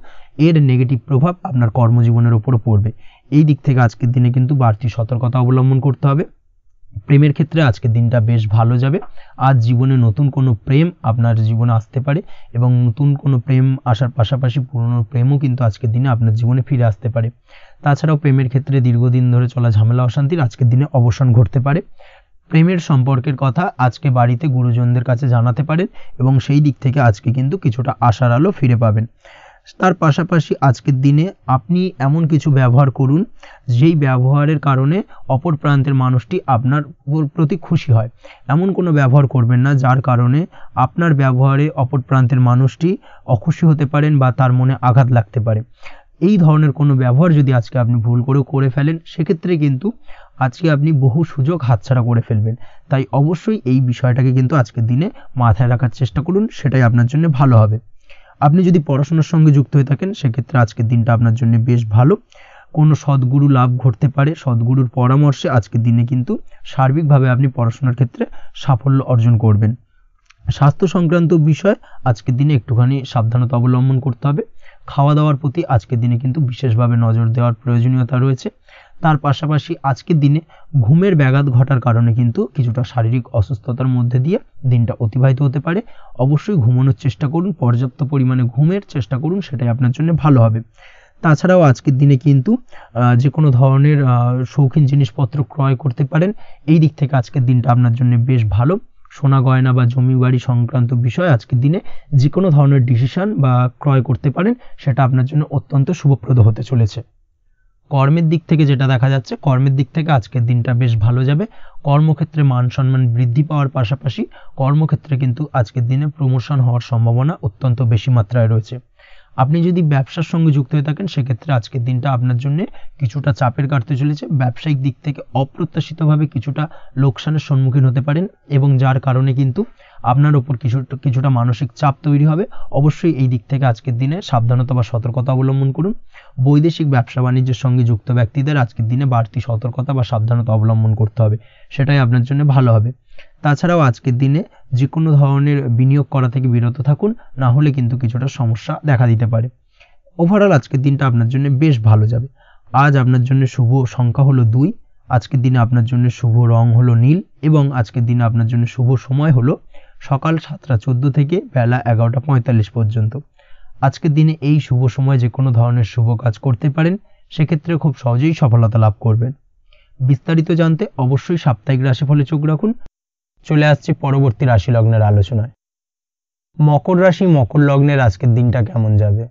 এর নেগেটিভ প্রভাব আপনার কর্মজীবনের উপরও পড়বে। এই দিক থেকে আজকের দিনে কিন্তু বাড়তি সতর্কতা অবলম্বন করতে হবে। প্রেমের ক্ষেত্রে আজকের দিনটা বেশ ভালো যাবে। আজ জীবনে নতুন কোনো প্রেম আপনার জীবনে আসতে পারে এবং নতুন কোনো প্রেম আসার পাশাপাশি পুরনো প্রেমও কিন্তু আজকের দিনে আপনার জীবনে ফিরে আসতে পারে। তাছাড়াও প্রেমের ক্ষেত্রে দীর্ঘদিন ধরে চলা ঝামেলা অশান্তির আজকের দিনে অবসান ঘটতে পারে। প্রেমের সম্পর্কের কথা আজকে বাড়িতে গুরুজনদের কাছে জানাতে পারেন এবং সেই দিক থেকে আজকে কিন্তু কিছুটা আশার আলো ফিরে পাবেন। তার পাশাপাশি আজকের দিনে আপনি এমন কিছু ব্যবহার করুন যেই ব্যবহারের কারণে অপর প্রান্তের মানুষটি আপনার প্রতি খুশি হয়। এমন কোনো ব্যবহার করবেন না যার কারণে আপনার ব্যবহারে অপর প্রান্তের মানুষটি অখুশি হতে পারেন বা তার মনে আঘাত লাগতে পারে। এই ধরনের কোনো ব্যবহার যদি আজকে আপনি ভুল করে ফেলেন সেক্ষেত্রে কিন্তু আজকে আপনি বহু সুযোগ হাতছাড়া করে ফেলবেন। তাই অবশ্যই এই বিষয়টাকে কিন্তু আজকের দিনে মাথায় রাখার চেষ্টা করুন, সেটাই আপনার জন্য ভালো হবে। আপনি যদি পড়াশোনার সঙ্গে যুক্ত হয়ে থাকেন সেক্ষেত্রে আজকের দিনটা আপনার জন্য বেশ ভালো। কোনো সদ্গুরু লাভ ঘটতে পারে। সদ্গুরুর পরামর্শে আজকের দিনে কিন্তু সার্বিকভাবে আপনি পড়াশোনার ক্ষেত্রে সাফল্য অর্জন করবেন। স্বাস্থ্য সংক্রান্ত বিষয় আজকের দিনে একটুখানি সাবধানতা অবলম্বন করতে হবে। খাওয়া দাওয়ার প্রতি আজকের দিনে কিন্তু বিশেষভাবে নজর দেওয়ার প্রয়োজনীয়তা রয়েছে। তার পাশাপাশি আজকের দিনে ঘুমের ব্যাঘাত ঘটার কারণে কিন্তু কিছুটা শারীরিক অসুস্থতার মধ্যে দিয়ে দিনটা অতিবাহিত হতে পারে। অবশ্যই ঘুমানোর চেষ্টা করুন, পর্যাপ্ত পরিমাণে ঘুমের চেষ্টা করুন, সেটাই আপনার জন্য ভালো হবে। তাছাড়াও আজকের দিনে কিন্তু যে কোনো ধরনের শৌখিন জিনিসপত্র ক্রয় করতে পারেন। এই দিক থেকে আজকের দিনটা আপনার জন্য বেশ ভালো। সোনা গয়না বা জমি বাড়ি সংক্রান্ত বিষয় আজকের দিনে যে কোনো ধরনের ডিসিশন বা ক্রয় করতে পারেন, সেটা আপনার জন্য অত্যন্ত শুভপ্রদ হতে চলেছে। কর্মের দিক থেকে যেটা দেখা যাচ্ছে, কর্মের দিক থেকে আজকের দিনটা বেশ ভালো যাবে। কর্মক্ষেত্রে মান সম্মান বৃদ্ধি পাওয়ার পাশাপাশি কর্মক্ষেত্রে কিন্তু আজকের দিনে প্রমোশন হওয়ার সম্ভাবনা অত্যন্ত বেশি মাত্রায় রয়েছে। আপনি যদি ব্যবসার সঙ্গে যুক্ত হয়ে থাকেন সেক্ষেত্রে আজকের দিনটা আপনার জন্য কিছুটা চাপের কাটতে চলেছে। ব্যবসায়িক দিক থেকে অপ্রত্যাশিতভাবে কিছুটা লোকসানের সম্মুখীন হতে পারেন এবং যার কারণে কিন্তু আপনার ওপর কিছুটা মানসিক চাপ তৈরি হবে। অবশ্যই এই দিক থেকে আজকের দিনে সাবধানতা বা সতর্কতা অবলম্বন করুন। বৈদেশিক ব্যবসা বাণিজ্যের সঙ্গে যুক্ত ব্যক্তিদের আজকের দিনে বাড়তি সতর্কতা বা সাবধানতা অবলম্বন করতে হবে, সেটাই আপনার জন্য ভালো হবে। তাছাড়াও আজকের দিনে যে কোনো ধরনের বিনিয়োগ করা থেকে বিরত থাকুন, না হলে কিন্তু কিছুটা সমস্যা দেখা দিতে পারে। ওভারঅল আজকের দিনটা আপনার জন্য বেশ ভালো যাবে। আজ আপনার জন্য শুভ সংখ্যা হলো 2, আজকের দিনে আপনার জন্য শুভ রং হলো নীল এবং আজকের দিনে আপনার জন্য শুভ সময় হলো সকাল 7:14 থেকে বেলা 11:45 পর্যন্ত। আজকের দিনে এই শুভ সময় যে কোনো ধরনের শুভ কাজ করতে পারেন, সেক্ষেত্রে খুব সহজেই সফলতা লাভ করবেন। বিস্তারিত জানতে অবশ্যই সাপ্তাহিক রাশিফলে চোখ রাখুন। চলে আসছে পরবর্তী রাশি লগ্নের আলোচনায়। মকর রাশি মকর লগ্নের আজকের দিনটা কেমন যাবে?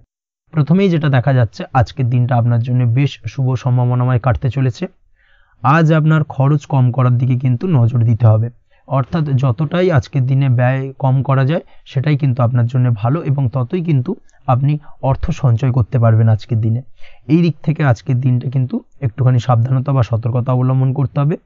প্রথমেই যেটা দেখা যাচ্ছে, আজকের দিনটা আপনার জন্য বেশ শুভ সম্ভাবনাময় কাটতে চলেছে। আজ আপনার খরচ কম করার দিকে কিন্তু নজর দিতে হবে, অর্থাৎ যতটাই আজকের দিনে ব্যয় কম করা যায় সেটাই কিন্তু আপনার জন্য ভালো এবং ততই কিন্তু আপনি অর্থ সঞ্চয় করতে পারবেন আজকের দিনে। এই দিক থেকে আজকের দিনটা কিন্তু একটুখানি সাবধানতা বা সতর্কতা অবলম্বন করতে হবে।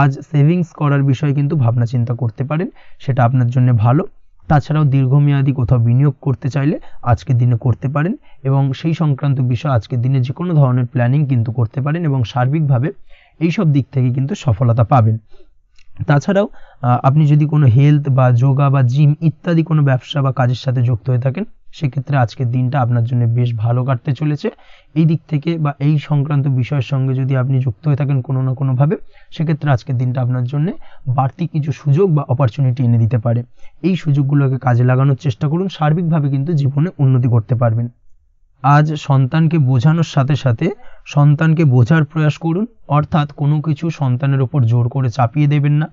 আজ সেভিংস করার বিষয়ে কিন্তু ভাবনা চিন্তা করতে পারেন, সেটা আপনার জন্য ভালো। তাছাড়াও দীর্ঘমেয়াদী কোথাও বিনিয়োগ করতে চাইলে আজকের দিনে করতে পারেন এবং সেই সংক্রান্ত বিষয় আজকের দিনে যে কোনো ধরনের প্ল্যানিং কিন্তু করতে পারেন এবং সার্বিকভাবে এইসব দিক থেকে কিন্তু সফলতা পাবেন। তাছাড়াও আপনি যদি কোনো হেলথ বা যোগা বা জিম ইত্যাদি কোনো ব্যবসা বা কাজের সাথে যুক্ত হয়ে থাকেন, সেক্ষেত্রে আজকের দিনটা আপনার জন্য বেশ ভালো কাটতে চলেছে। এই দিক থেকে বা এই সংক্রান্ত বিষয়ের সঙ্গে যদি আপনি যুক্ত হয়ে থাকেন কোনো না কোনোভাবে, সেক্ষেত্রে আজকের দিনটা আপনার জন্য বাড়তি কিছু সুযোগ বা অপরচুনিটি এনে দিতে পারে। এই সুযোগগুলোকে কাজে লাগানোর চেষ্টা করুন, সার্বিকভাবে কিন্তু জীবনে উন্নতি করতে পারবেন। আজ সন্তানকে বোঝানোর সাথে সাথে সন্তানকে বোঝার প্রয়াস করুন, অর্থাৎ কোনো কিছু সন্তানের ওপর জোর করে চাপিয়ে দেবেন না,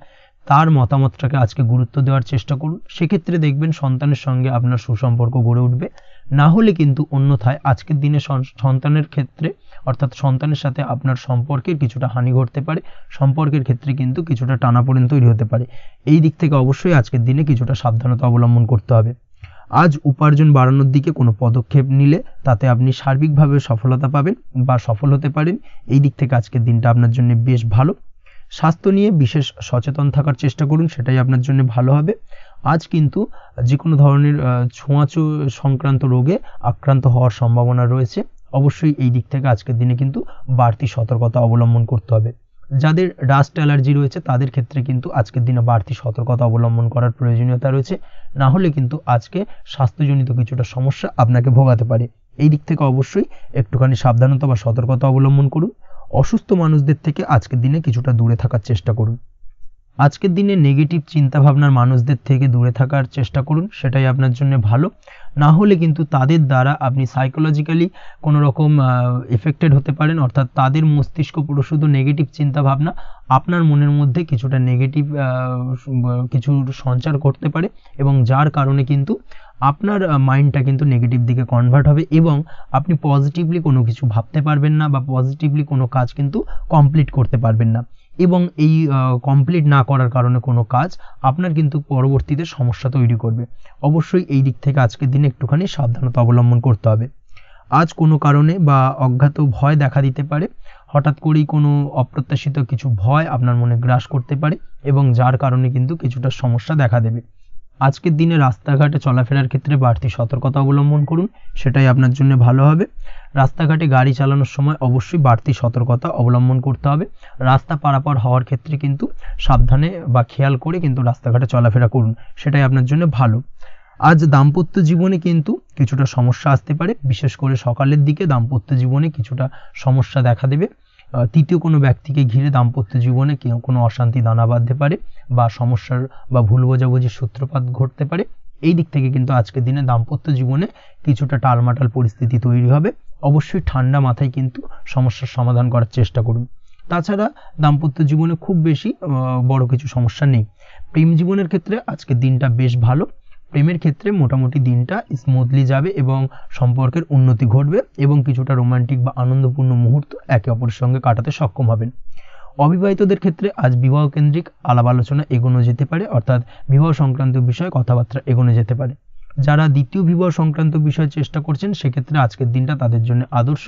তার মতামতটাকে আজকে গুরুত্ব দেওয়ার চেষ্টা করুন। সেক্ষেত্রে দেখবেন সন্তানের সঙ্গে আপনার সুসম্পর্ক গড়ে উঠবে। না হলে কিন্তু অন্যথায় আজকের দিনে সন্তানের ক্ষেত্রে অর্থাৎ সন্তানের সাথে আপনার সম্পর্কের কিছুটা হানি ঘটতে পারে, সম্পর্কের ক্ষেত্রে কিন্তু কিছুটা টানাপোড়েন তৈরি হতে পারে। এই দিক থেকে অবশ্যই আজকের দিনে কিছুটা সাবধানতা অবলম্বন করতে হবে। আজ উপার্জন বাড়ানোর দিকে কোনো পদক্ষেপ নিলে তাতে আপনি সার্বিকভাবে সফলতা পাবেন বা সফল হতে পারেন। এই দিক থেকে আজকের দিনটা আপনার জন্য বেশ ভালো। স্বাস্থ্য নিয়ে বিশেষ সচেতন থাকার চেষ্টা করুন, সেটাই আপনার জন্য ভালো হবে। আজ কিন্তু যে কোনো ধরনের ছোঁয়াচে সংক্রান্ত রোগে আক্রান্ত হওয়ার সম্ভাবনা রয়েছে। অবশ্যই এই দিক থেকে আজকের দিনে কিন্তু বাড়তি সতর্কতা অবলম্বন করতে হবে। যাদের ডাস্ট অ্যালার্জি রয়েছে তাদের ক্ষেত্রে কিন্তু আজকের দিনে বাড়তি সতর্কতা অবলম্বন করার প্রয়োজনীয়তা রয়েছে, না হলে কিন্তু আজকে স্বাস্থ্যজনিত কিছুটা সমস্যা আপনাকে ভোগাতে পারে। এই দিক থেকে অবশ্যই একটুখানি সাবধানতা বা সতর্কতা অবলম্বন করুন। অসুস্থ মানুষদের থেকে আজকের দিনে কিছুটা দূরে থাকার চেষ্টা করুন। আজকের দিনে নেগেটিভ চিন্তাভাবনার মানুষদের থেকে দূরে থাকার চেষ্টা করুন, সেটাই আপনার জন্য ভালো। না হলে কিন্তু তাদের দ্বারা আপনি সাইকোলজিক্যালি কোনো রকম এফেক্টেড হতে পারেন, অর্থাৎ তাদের মস্তিষ্ক পুরো শুধু নেগেটিভ চিন্তাভাবনা আপনার মনের মধ্যে কিছুটা নেগেটিভ কিছু সঞ্চার করতে পারে এবং যার কারণে কিন্তু আপনার মাইন্ডটা কিন্তু নেগেটিভ দিকে কনভার্ট হবে এবং আপনি পজিটিভলি কোনো কিছু ভাবতে পারবেন না বা পজিটিভলি কোনো কাজ কিন্তু কমপ্লিট করতে পারবেন না এবং এই কমপ্লিট না করার কারণে কোনো কাজ আপনার কিন্তু পরবর্তীতে সমস্যা তৈরি করবে। অবশ্যই এই দিক থেকে আজকের দিনে একটুখানি সাবধানতা অবলম্বন করতে হবে। আজ কোনো কারণে বা অজ্ঞাত ভয় দেখা দিতে পারে, হঠাৎ করেই কোনো অপ্রত্যাশিত কিছু ভয় আপনার মনে গ্রাস করতে পারে এবং যার কারণে কিন্তু কিছুটা সমস্যা দেখা দেবে। আজকের দিনে রাস্তাঘাটে চলাফেরার ক্ষেত্রে বাড়তি সতর্কতা অবলম্বন করুন, সেটাই আপনার জন্য ভালো হবে। রাস্তাঘাটে গাড়ি চালানোর সময় অবশ্যই বাড়তি সতর্কতা অবলম্বন করতে হবে। রাস্তা পারাপার হওয়ার ক্ষেত্রে কিন্তু সাবধানে বা খেয়াল করে কিন্তু রাস্তাঘাটে চলাফেরা করুন, সেটাই আপনার জন্য ভালো। আজ দাম্পত্য জীবনে কিন্তু কিছুটা সমস্যা আসতে পারে, বিশেষ করে সকালের দিকে দাম্পত্য জীবনে কিছুটা সমস্যা দেখা দেবে। তৃতীয় কোনো ব্যক্তিকে ঘিরে দাম্পত্য জীবনে কোনো অশান্তি দানা বাঁধতে পারে বা সমস্যার বা ভুল বোঝাবুঝির সূত্রপাত ঘটতে পারে। এই দিক থেকে কিন্তু আজকের দিনে দাম্পত্য জীবনে কিছুটা টালমাটাল পরিস্থিতি তৈরি হবে। অবশ্যই ঠান্ডা মাথায় কিন্তু সমস্যার সমাধান করার চেষ্টা করুন। তাছাড়া দাম্পত্য জীবনে খুব বেশি বড় কিছু সমস্যা নেই। প্রেম জীবনের ক্ষেত্রে আজকের দিনটা বেশ ভালো। প্রেমের ক্ষেত্রে মোটামুটি দিনটা স্মুথলি যাবে এবং সম্পর্কের উন্নতি ঘটবে এবং কিছুটা রোমান্টিক বা আনন্দপূর্ণ মুহূর্ত একে অপরের সঙ্গে কাটাতে সক্ষম হবেন। অবিবাহিতদের ক্ষেত্রে আজ বিবাহ কেন্দ্রিক আলাপ আলোচনা এগোনো যেতে পারে, অর্থাৎ বিবাহ সংক্রান্ত বিষয়ে কথাবার্তা এগোনো যেতে পারে। যারা দ্বিতীয় বিবাহ সংক্রান্ত বিষয়ে চেষ্টা করছেন সেক্ষেত্রে আজকের দিনটা তাদের জন্য আদর্শ।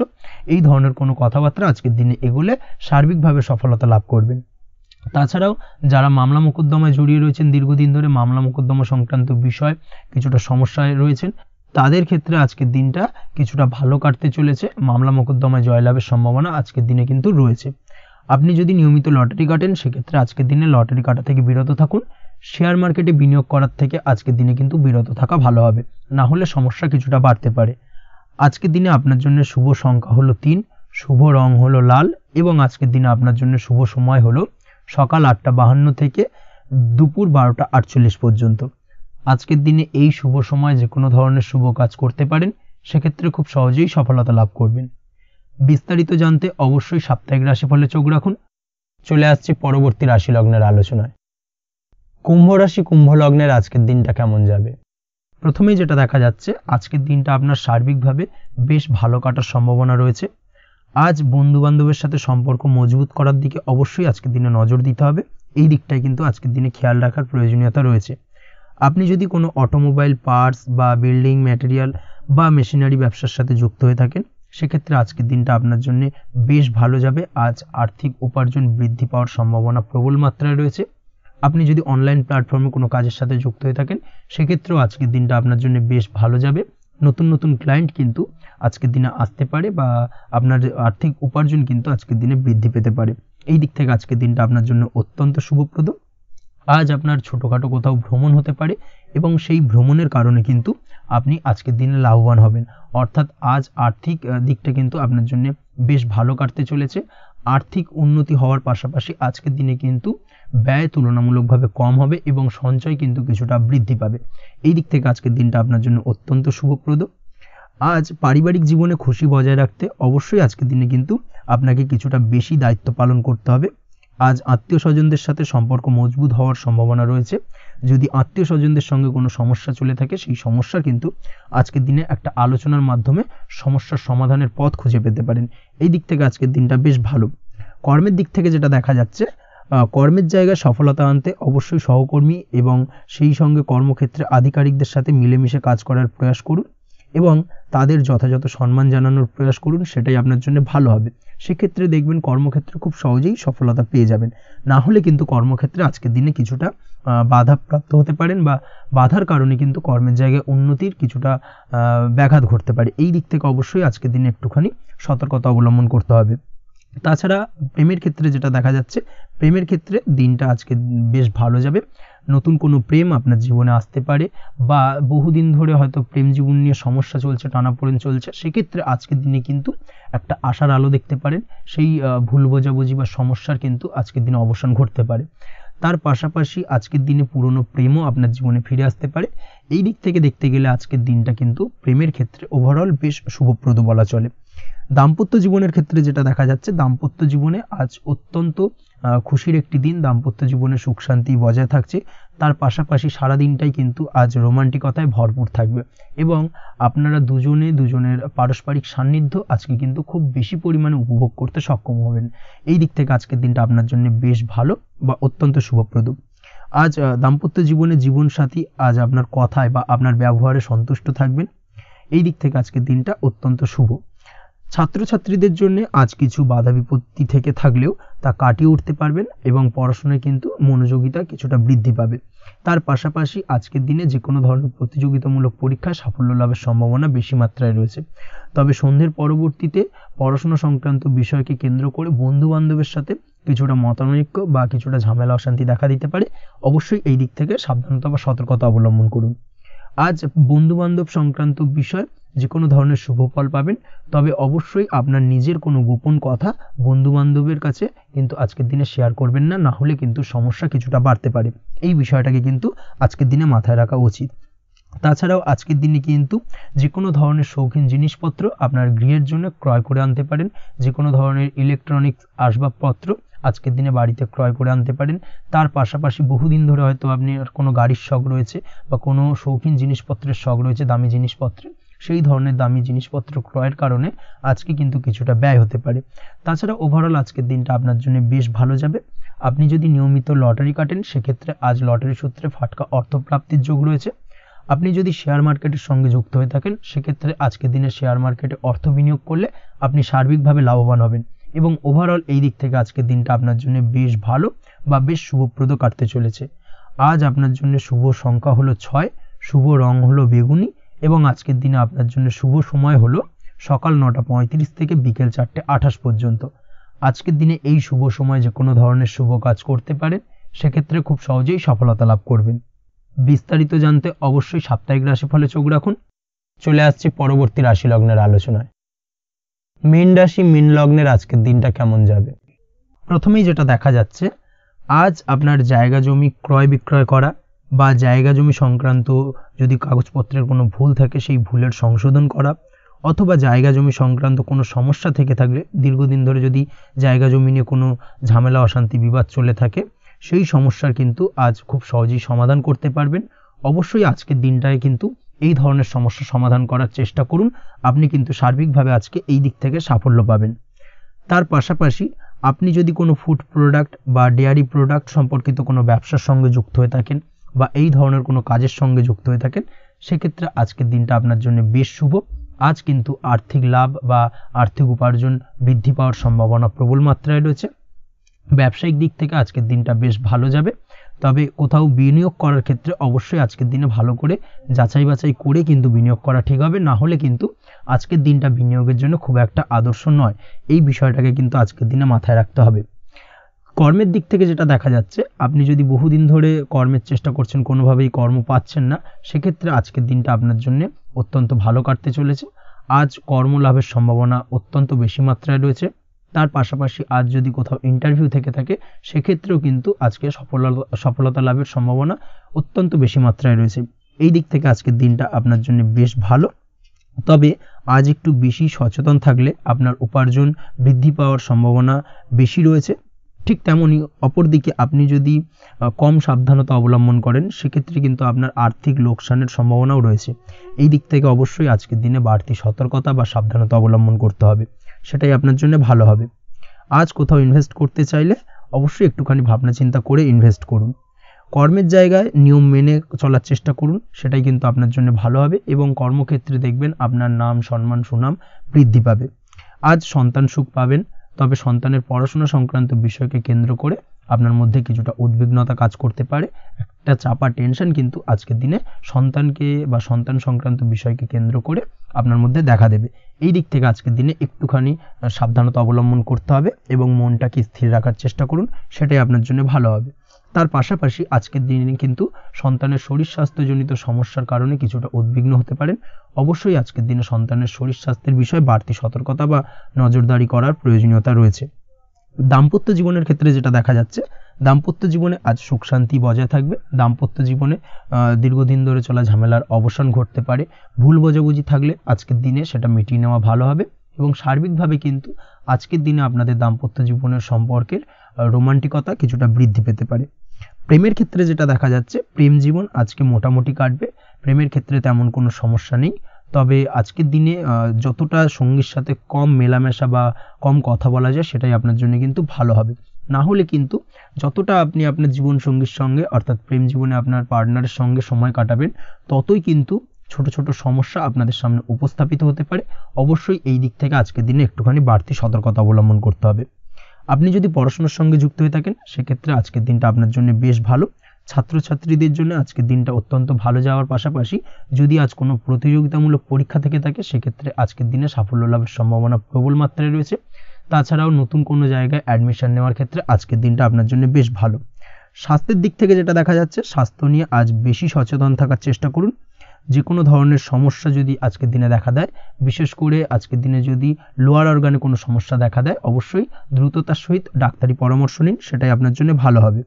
এই ধরনের কোনো কথাবার্তা আজকের দিনে এগোলে সার্বিকভাবে সফলতা লাভ করবেন। তাছাড়াও যারা মামলা মোকদ্দমায় জড়িয়ে রয়েছেন, দীর্ঘদিন ধরে মামলা মোকদ্দমা সংক্রান্ত বিষয় কিছুটা সমস্যায় রয়েছেন, তাদের ক্ষেত্রে আজকের দিনটা কিছুটা ভালো কাটতে চলেছে। মামলা মোকদ্দমায় জয়লাভের সম্ভাবনা আজকের দিনে কিন্তু রয়েছে। আপনি যদি নিয়মিত লটারি কাটেন সেক্ষেত্রে আজকের দিনে লটারি কাটা থেকে বিরত থাকুন। শেয়ার মার্কেটে বিনিয়োগ করার থেকে আজকের দিনে কিন্তু বিরত থাকা ভালো হবে, না হলে সমস্যা কিছুটা বাড়তে পারে। আজকের দিনে আপনার জন্য শুভ সংখ্যা হলো 3, শুভ রং হলো লাল এবং আজকের দিনে আপনার জন্য শুভ সময় হলো সকাল 8:52 থেকে দুপুর 12:48 পর্যন্ত। আজকের দিনে এই শুভ সময় যে কোনো ধরনের শুভ কাজ করতে পারেন, সেক্ষেত্রে খুব সহজেই সফলতা লাভ করবেন। বিস্তারিত জানতে অবশ্যই সাপ্তাহিক রাশিফলে চোখ রাখুন। চলে আসছে পরবর্তী রাশি লগ্নের আলোচনায়। কুম্ভ রাশি, কুম্ভ লগ্নের আজকের দিনটা কেমন যাবে? প্রথমেই যেটা দেখা যাচ্ছে, আজকের দিনটা আপনার সার্বিকভাবে বেশ ভালো কাটার সম্ভাবনা রয়েছে। আজ বন্ধু বান্ধবের সাথে সম্পর্ক মজবুত করার দিকে অবশ্যই আজকের দিনে নজর দিতে হবে। এই দিকটাই কিন্তু আজকের দিনে খেয়াল রাখার প্রয়োজনীয়তা রয়েছে। আপনি যদি কোনো অটোমোবাইল পার্টস বা বিল্ডিং ম্যাটেরিয়াল বা মেশিনারি ব্যবসার সাথে যুক্ত হয়ে থাকেন, সেক্ষেত্রে আজকের দিনটা আপনার জন্য বেশ ভালো যাবে। আজ আর্থিক উপার্জন বৃদ্ধি পাওয়ার সম্ভাবনা প্রবল মাত্রায় রয়েছে। আপনি যদি অনলাইন প্ল্যাটফর্মে কোনো কাজের সাথে যুক্ত হয়ে থাকেন, সেক্ষেত্রেও আজকের দিনটা আপনার জন্য বেশ ভালো যাবে। নতুন নতুন ক্লায়েন্ট কিন্তু আজকের দিনে আসতে পারে বা আপনার আর্থিক উপার্জন কিন্তু আজকের দিনে বৃদ্ধি পেতে পারে। এই দিক থেকে আজকের দিনটা আপনার জন্য অত্যন্ত শুভপ্রদ। আজ আপনার ছোটোখাটো কোথাও ভ্রমণ হতে পারে এবং সেই ভ্রমণের কারণে কিন্তু আপনি আজকের দিনে লাভবান হবেন। অর্থাৎ আজ আর্থিক দিকটা কিন্তু আপনার জন্য বেশ ভালো কাটতে চলেছে। আর্থিক উন্নতি হওয়ার পাশাপাশি আজকের দিনে কিন্তু ব্যয় তুলনামূলকভাবে কম হবে এবং সঞ্চয় কিন্তু কিছুটা বৃদ্ধি পাবে। এই দিক থেকে আজকের দিনটা আপনার জন্য অত্যন্ত শুভপ্রদ। আজ পারিবারিক জীবনে খুশি বজায় রাখতে অবশ্যই আজকের দিনে কিন্তু আপনাকে কিছুটা বেশি দায়িত্ব পালন করতে হবে। আজ আত্মীয় স্বজনদের সাথে সম্পর্ক মজবুত হওয়ার সম্ভাবনা রয়েছে। যদি আত্মীয় স্বজনদের সঙ্গে কোনো সমস্যা চলে থাকে, সেই সমস্যা কিন্তু আজকের দিনে একটা আলোচনার মাধ্যমে সমস্যার সমাধানের পথ খুঁজে পেতে পারেন। এই দিক থেকে আজকের দিনটা বেশ ভালো। কর্মের দিক থেকে যেটা দেখা যাচ্ছে, কর্মের জায়গায় সফলতা আনতে অবশ্যই সহকর্মী এবং সেই সঙ্গে কর্মক্ষেত্রে আধিকারিকদের সাথে মিলেমিশে কাজ করার প্রয়াস করুন এবং তাদের যথাযথ সম্মান জানানোর প্রয়াস করুন, সেটাই আপনার জন্য ভালো হবে। সেক্ষেত্রে দেখবেন কর্মক্ষেত্রে খুব সহজেই সফলতা পেয়ে যাবেন। না হলে কিন্তু কর্মক্ষেত্রে আজকের দিনে কিছুটা বাধাপ্রাপ্ত হতে পারেন বা বাধার কারণে কিন্তু কর্মের জায়গায় উন্নতির কিছুটা ব্যাঘাত ঘটতে পারে। এই দিক থেকে অবশ্যই আজকের দিনে একটুখানি সতর্কতা অবলম্বন করতে হবে। তাছাড়া প্রেমের ক্ষেত্রে যেটা দেখা যাচ্ছে, প্রেমের ক্ষেত্রে দিনটা আজকে বেশ ভালো যাবে। নতুন কোনো প্রেম আপনার জীবনে আসতে পারে বা বহুদিন ধরে হয়তো প্রেম জীবন নিয়ে সমস্যা চলছে, টানাপোড়েন চলছে, সেক্ষেত্রে আজকের দিনে কিন্তু একটা আশার আলো দেখতে পারেন। সেই ভুল বোঝাবুঝি বা সমস্যার কিন্তু আজকের দিনে অবসান ঘটতে পারে। তার পাশাপাশি আজকের দিনে পুরনো প্রেমও আপনার জীবনে ফিরে আসতে পারে। এই দিক থেকে দেখতে গেলে আজকের দিনটা কিন্তু প্রেমের ক্ষেত্রে ওভারঅল বেশ শুভপ্রদ বলা চলে। দাম্পত্য জীবনের ক্ষেত্রে যেটা দেখা যাচ্ছে, দাম্পত্য জীবনে আজ অত্যন্ত খুশির একটি দিন। দাম্পত্য জীবনে সুখ শান্তি বজায় থাকছে। তার পাশাপাশি সারা দিনটাই কিন্তু আজ রোমান্টিকতায় ভরপুর থাকবে এবং আপনারা দুজনের পারস্পরিক সান্নিধ্য আজকে কিন্তু খুব বেশি পরিমাণে উপভোগ করতে সক্ষম হবেন। এই দিক থেকে আজকের দিনটা আপনার জন্য বেশ ভালো বা অত্যন্ত শুভপ্রদ। আজ দাম্পত্য জীবনে জীবনসাথী আজ আপনার কথায় বা আপনার ব্যবহারে সন্তুষ্ট থাকবেন। এই দিক থেকে আজকের দিনটা অত্যন্ত শুভ। ছাত্রছাত্রীদের জন্য আজ কিছু বাধা বিপত্তি থেকে থাকলেও তা কাটিয়ে উঠতে পারবেন এবং পড়াশোনায় কিন্তু মনোযোগিতা কিছুটা বৃদ্ধি পাবে। তার পাশাপাশি আজকের দিনে যে কোনো ধরনের প্রতিযোগিতামূলক পরীক্ষায় সাফল্য লাভের সম্ভাবনা বেশি মাত্রায় রয়েছে। তবে সন্ধ্যের পরবর্তীতে পড়াশোনা সংক্রান্ত বিষয়কে কেন্দ্র করে বন্ধু বান্ধবের সাথে কিছুটা মতানৈক্য বা কিছুটা ঝামেলা অশান্তি দেখা দিতে পারে। অবশ্যই এই দিক থেকে সাবধানতা বা সতর্কতা অবলম্বন করুন। আজ বন্ধু বান্ধব সংক্রান্ত বিষয় যে কোনো ধরনের শুভ ফল পাবেন, তবে অবশ্যই আপনার নিজের কোনো গোপন কথা বন্ধু বান্ধবের কাছে কিন্তু আজকের দিনে শেয়ার করবেন না, না হলে কিন্তু সমস্যা কিছুটা বাড়তে পারে। এই বিষয়টাকে কিন্তু আজকের দিনে মাথায় রাখা উচিত। তাছাড়াও আজকের দিনে কিন্তু যে কোনো ধরনের শৌখিন জিনিসপত্র আপনার গৃহের জন্য ক্রয় করে আনতে পারেন। যে কোনো ধরনের ইলেকট্রনিক্স আসবাবপত্র আজকের দিনে বাড়িতে ক্রয় করে আনতে পারেন। তার পাশাপাশি বহুদিন ধরে হয়তো আপনি কোনো গাড়ির শখ রয়েছে বা কোনো শৌখিন জিনিসপত্রের শখ রয়েছে, দামি জিনিসপত্রের, সেই ধরনের দামি জিনিসপত্র ক্রয়ের কারণে আজকে কিন্তু কিছুটা ব্যয় হতে পারে। তাছাড়া ওভারঅল আজকের দিনটা আপনার জন্য বেশ ভালো যাবে। আপনি যদি নিয়মিত লটারি কাটেন সেক্ষেত্রে আজ লটারি সূত্রে ফাটকা অর্থপ্রাপ্তির যোগ রয়েছে। আপনি যদি শেয়ার মার্কেটের সঙ্গে যুক্ত হয়ে থাকেন সেক্ষেত্রে আজকের দিনে শেয়ার মার্কেটে অর্থ বিনিয়োগ করলে আপনি সার্বিকভাবে লাভবান হবেন এবং ওভারঅল এই দিক থেকে আজকের দিনটা আপনার জন্য বেশ ভালো বা বেশ শুভপ্রদ কাটতে চলেছে। আজ আপনার জন্য শুভ সংখ্যা হলো 6, শুভ রং হলো বেগুনি এবং আজকের দিনে আপনার জন্য শুভ সময় হলো সকাল 9:35 থেকে বিকেল 4:28 পর্যন্ত। আজকের দিনে এই শুভ সময় যে কোনো ধরনের শুভ কাজ করতে পারেন, সেক্ষেত্রে খুব সহজেই সফলতা লাভ করবেন। বিস্তারিত জানতে অবশ্যই সাপ্তাহিক রাশিফলে চোখ রাখুন। চলে আসছি পরবর্তী রাশি লগ্নের আলোচনায়। মীন রাশি, মীন লগ্নের আজকের দিনটা কেমন যাবে? প্রথমেই যেটা দেখা যাচ্ছে, আজ আপনার জায়গা জমি ক্রয় বিক্রয় করা বা জায়গা জমি সংক্রান্ত যদি কাগজপত্রের কোনো ভুল থাকে সেই ভুলের সংশোধন করা, অথবা জায়গা জমি সংক্রান্ত কোনো সমস্যা থেকে থাকলে, দীর্ঘদিন ধরে যদি জায়গা জমি নিয়ে কোনো ঝামেলা অশান্তি বিবাদ চলে থাকে, সেই সমস্যার কিন্তু আজ খুব সহজেই সমাধান করতে পারবেন। অবশ্যই আজকের দিনটায় কিন্তু এই ধরনের সমস্যা সমাধান করার চেষ্টা করুন, আপনি কিন্তু সার্বিকভাবে আজকে এই দিক থেকে সাফল্য পাবেন। তার পাশাপাশি আপনি যদি কোনো ফুড প্রোডাক্ট বা ডেয়ারি প্রোডাক্ট সম্পর্কিত কোনো ব্যবসার সঙ্গে যুক্ত হয়ে থাকেন বা এই ধরনের কোনো কাজের সঙ্গে যুক্ত হয়ে থাকেন, সেক্ষেত্রে আজকের দিনটা আপনার জন্য বেশ শুভ। আজ কিন্তু আর্থিক লাভ বা আর্থিক উপার্জন বৃদ্ধি পাওয়ার সম্ভাবনা প্রবল মাত্রায় রয়েছে। ব্যবসায়িক দিক থেকে আজকের দিনটা বেশ ভালো যাবে, তবে কোথাও বিনিয়োগ করার ক্ষেত্রে অবশ্যই আজকের দিনে ভালো করে যাচাই বাছাই করে কিন্তু বিনিয়োগ করা ঠিক হবে, না হলে কিন্তু আজকের দিনটা বিনিয়োগের জন্য খুব একটা আদর্শ নয়। এই বিষয়টাকে কিন্তু আজকের দিনে মাথায় রাখতে হবে। কর্মের দিক থেকে যেটা দেখা যাচ্ছে, আপনি যদি বহুদিন ধরে কর্মের চেষ্টা করছেন, কোনোভাবেই কর্ম পাচ্ছেন না, সেক্ষেত্রে আজকের দিনটা আপনার জন্য অত্যন্ত ভালো কাটতে চলেছে। আজ কর্মলাভের সম্ভাবনা অত্যন্ত বেশি মাত্রায় রয়েছে। তার পাশাপাশি আজ যদি কোথাও ইন্টারভিউ থেকে থাকে, সেক্ষেত্রেও কিন্তু আজকে সফলতা লাভের সম্ভাবনা অত্যন্ত বেশি মাত্রায় রয়েছে। এই দিক থেকে আজকের দিনটা আপনার জন্য বেশ ভালো, তবে আজ একটু বেশি সচেতন থাকলে আপনার উপার্জন বৃদ্ধি পাওয়ার সম্ভাবনা বেশি রয়েছে। ঠিক তেমনই অপরদিকে আপনি যদি কম সাবধানতা অবলম্বন করেন, সেক্ষেত্রে কিন্তু আপনার আর্থিক লোকসানের সম্ভাবনাও রয়েছে। এই দিক থেকে অবশ্যই আজকের দিনে বাড়তি সতর্কতা বা সাবধানতা অবলম্বন করতে হবে, সেটাই আপনার জন্য ভালো হবে। আজ কোথাও ইনভেস্ট করতে চাইলে অবশ্যই একটুখানি ভাবনা চিন্তা করে ইনভেস্ট করুন। কর্মের জায়গায় নিয়ম মেনে চলার চেষ্টা করুন, সেটাই কিন্তু আপনার জন্য ভালো হবে এবং কর্মক্ষেত্রে দেখবেন আপনার নাম, সম্মান, সুনাম বৃদ্ধি পাবে। আজ সন্তান সুখ পাবেন, তবে সন্তানের পড়াশোনা সংক্রান্ত বিষয়কে কেন্দ্র করে আপনার মধ্যে কিছুটা উদ্বিগ্নতা কাজ করতে পারে। একটা চাপা টেনশন কিন্তু আজকের দিনে সন্তানকে বা সন্তান সংক্রান্ত বিষয়কে কেন্দ্র করে আপনার মধ্যে দেখা দেবে। এই দিক থেকে আজকের দিনে একটুখানি সাবধানতা অবলম্বন করতে হবে এবং মনটাকে স্থির রাখার চেষ্টা করুন, সেটাই আপনার জন্য ভালো হবে। তার পাশাপাশি আজকের দিনে কিন্তু সন্তানের শরীর স্বাস্থ্যজনিত সমস্যার কারণে কিছুটা উদ্বিগ্ন হতে পারেন। অবশ্যই আজকের দিনে সন্তানের শরীর স্বাস্থ্যের বিষয়ে বাড়তি সতর্কতা বা নজরদারি করার প্রয়োজনীয়তা রয়েছে। দাম্পত্য জীবনের ক্ষেত্রে যেটা দেখা যাচ্ছে, দাম্পত্য জীবনে আজ সুখ শান্তি বজায় থাকবে। দাম্পত্য জীবনে দীর্ঘদিন ধরে চলা ঝামেলার অবসান ঘটতে পারে। ভুল বোঝাবুঝি থাকলে আজকের দিনে সেটা মিটিয়ে নেওয়া ভালো হবে এবং সার্বিকভাবে কিন্তু আজকের দিনে আপনাদের দাম্পত্য জীবনের সম্পর্কের রোমান্টিকতা কিছুটা বৃদ্ধি পেতে পারে। প্রেমের ক্ষেত্রে যেটা দেখা যাচ্ছে, প্রেম জীবন আজকে মোটামুটি কাটবে। প্রেমের ক্ষেত্রে তেমন কোনো সমস্যা নেই, তবে আজকের দিনে যতটা সঙ্গীর সাথে কম মেলামেশা বা কম কথা বলা যায়, সেটাই আপনার জন্য কিন্তু ভালো হবে। না হলে কিন্তু যতটা আপনি আপনার জীবন সঙ্গীর সঙ্গে অর্থাৎ প্রেম জীবনে আপনার পার্টনারের সঙ্গে সময় কাটাবেন, ততই কিন্তু ছোট ছোট সমস্যা আপনাদের সামনে উপস্থাপিত হতে পারে। অবশ্যই এই দিক থেকে আজকের দিনে একটুখানি বাড়তি সতর্কতা অবলম্বন করতে হবে। আপনি যদি পড়াশোনার সঙ্গে যুক্ত হয়ে থাকেন, সেক্ষেত্রে আজকের দিনটা আপনার জন্য বেশ ভালো। ছাত্রছাত্রীদের জন্য আজকের দিনটা অত্যন্ত ভালো যাওয়ার পাশাপাশি যদি আজ কোনো প্রতিযোগিতামূলক পরীক্ষা থেকে থাকে, সেক্ষেত্রে আজকের দিনে সাফল্য লাভের সম্ভাবনা প্রবল মাত্রায় রয়েছে। তাছাড়াও নতুন কোনো জায়গায় অ্যাডমিশন নেওয়ার ক্ষেত্রে আজকের দিনটা আপনার জন্য বেশ ভালো। স্বাস্থ্যের দিক থেকে যেটা দেখা যাচ্ছে, স্বাস্থ্য নিয়ে আজ বেশি সচেতন থাকার চেষ্টা করুন। যে কোনো ধরনের সমস্যা যদি আজকের দিনে দেখা দেয়, বিশেষ করে আজকের দিনে যদি লোয়ার অর্গানে কোনো সমস্যা দেখা দেয়, অবশ্যই দ্রুততার সহিত ডাক্তারি পরামর্শ নিন, সেটাই আপনার জন্য ভালো হবে।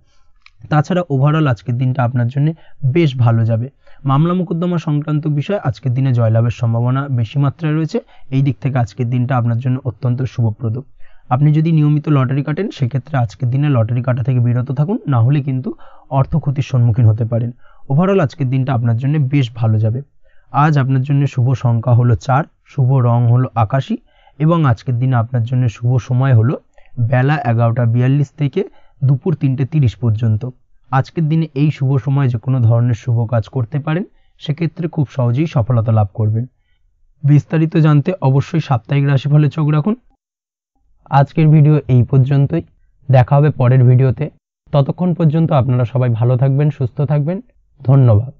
তাছাড়া ওভারঅল আজকের দিনটা আপনার জন্য বেশ ভালো যাবে। মামলা মোকদ্দমা সংক্রান্ত বিষয় আজকের দিনে জয়লাভের সম্ভাবনা বেশি মাত্রায় রয়েছে। এই দিক থেকে আজকের দিনটা আপনার জন্য অত্যন্ত শুভপ্রদ। আপনি যদি নিয়মিত লটারি কাটেন সেক্ষেত্রে আজকের দিনে লটারি কাটা থেকে বিরত থাকুন, না হলে কিন্তু অর্থ ক্ষতির সম্মুখীন হতে পারেন। ওভারঅল আজকের দিনটা আপনার জন্য বেশ ভালো যাবে। আজ আপনার জন্য শুভ সংখ্যা হলো 4, শুভ রং হলো আকাশী এবং আজকের দিনে আপনার জন্য শুভ সময় হলো বেলা 11:42 থেকে দুপুর 3:30 পর্যন্ত। আজকের দিনে এই শুভ সময় যে কোনো ধরনের শুভ কাজ করতে পারেন, সেক্ষেত্রে খুব সহজেই সফলতা লাভ করবেন। বিস্তারিত জানতে অবশ্যই সাপ্তাহিক রাশিফলে চোখ রাখুন। আজকের ভিডিও এই পর্যন্তই, দেখা হবে পরের ভিডিওতে। ততক্ষণ পর্যন্ত আপনারা সবাই ভালো থাকবেন, সুস্থ থাকবেন। ধন্যবাদ।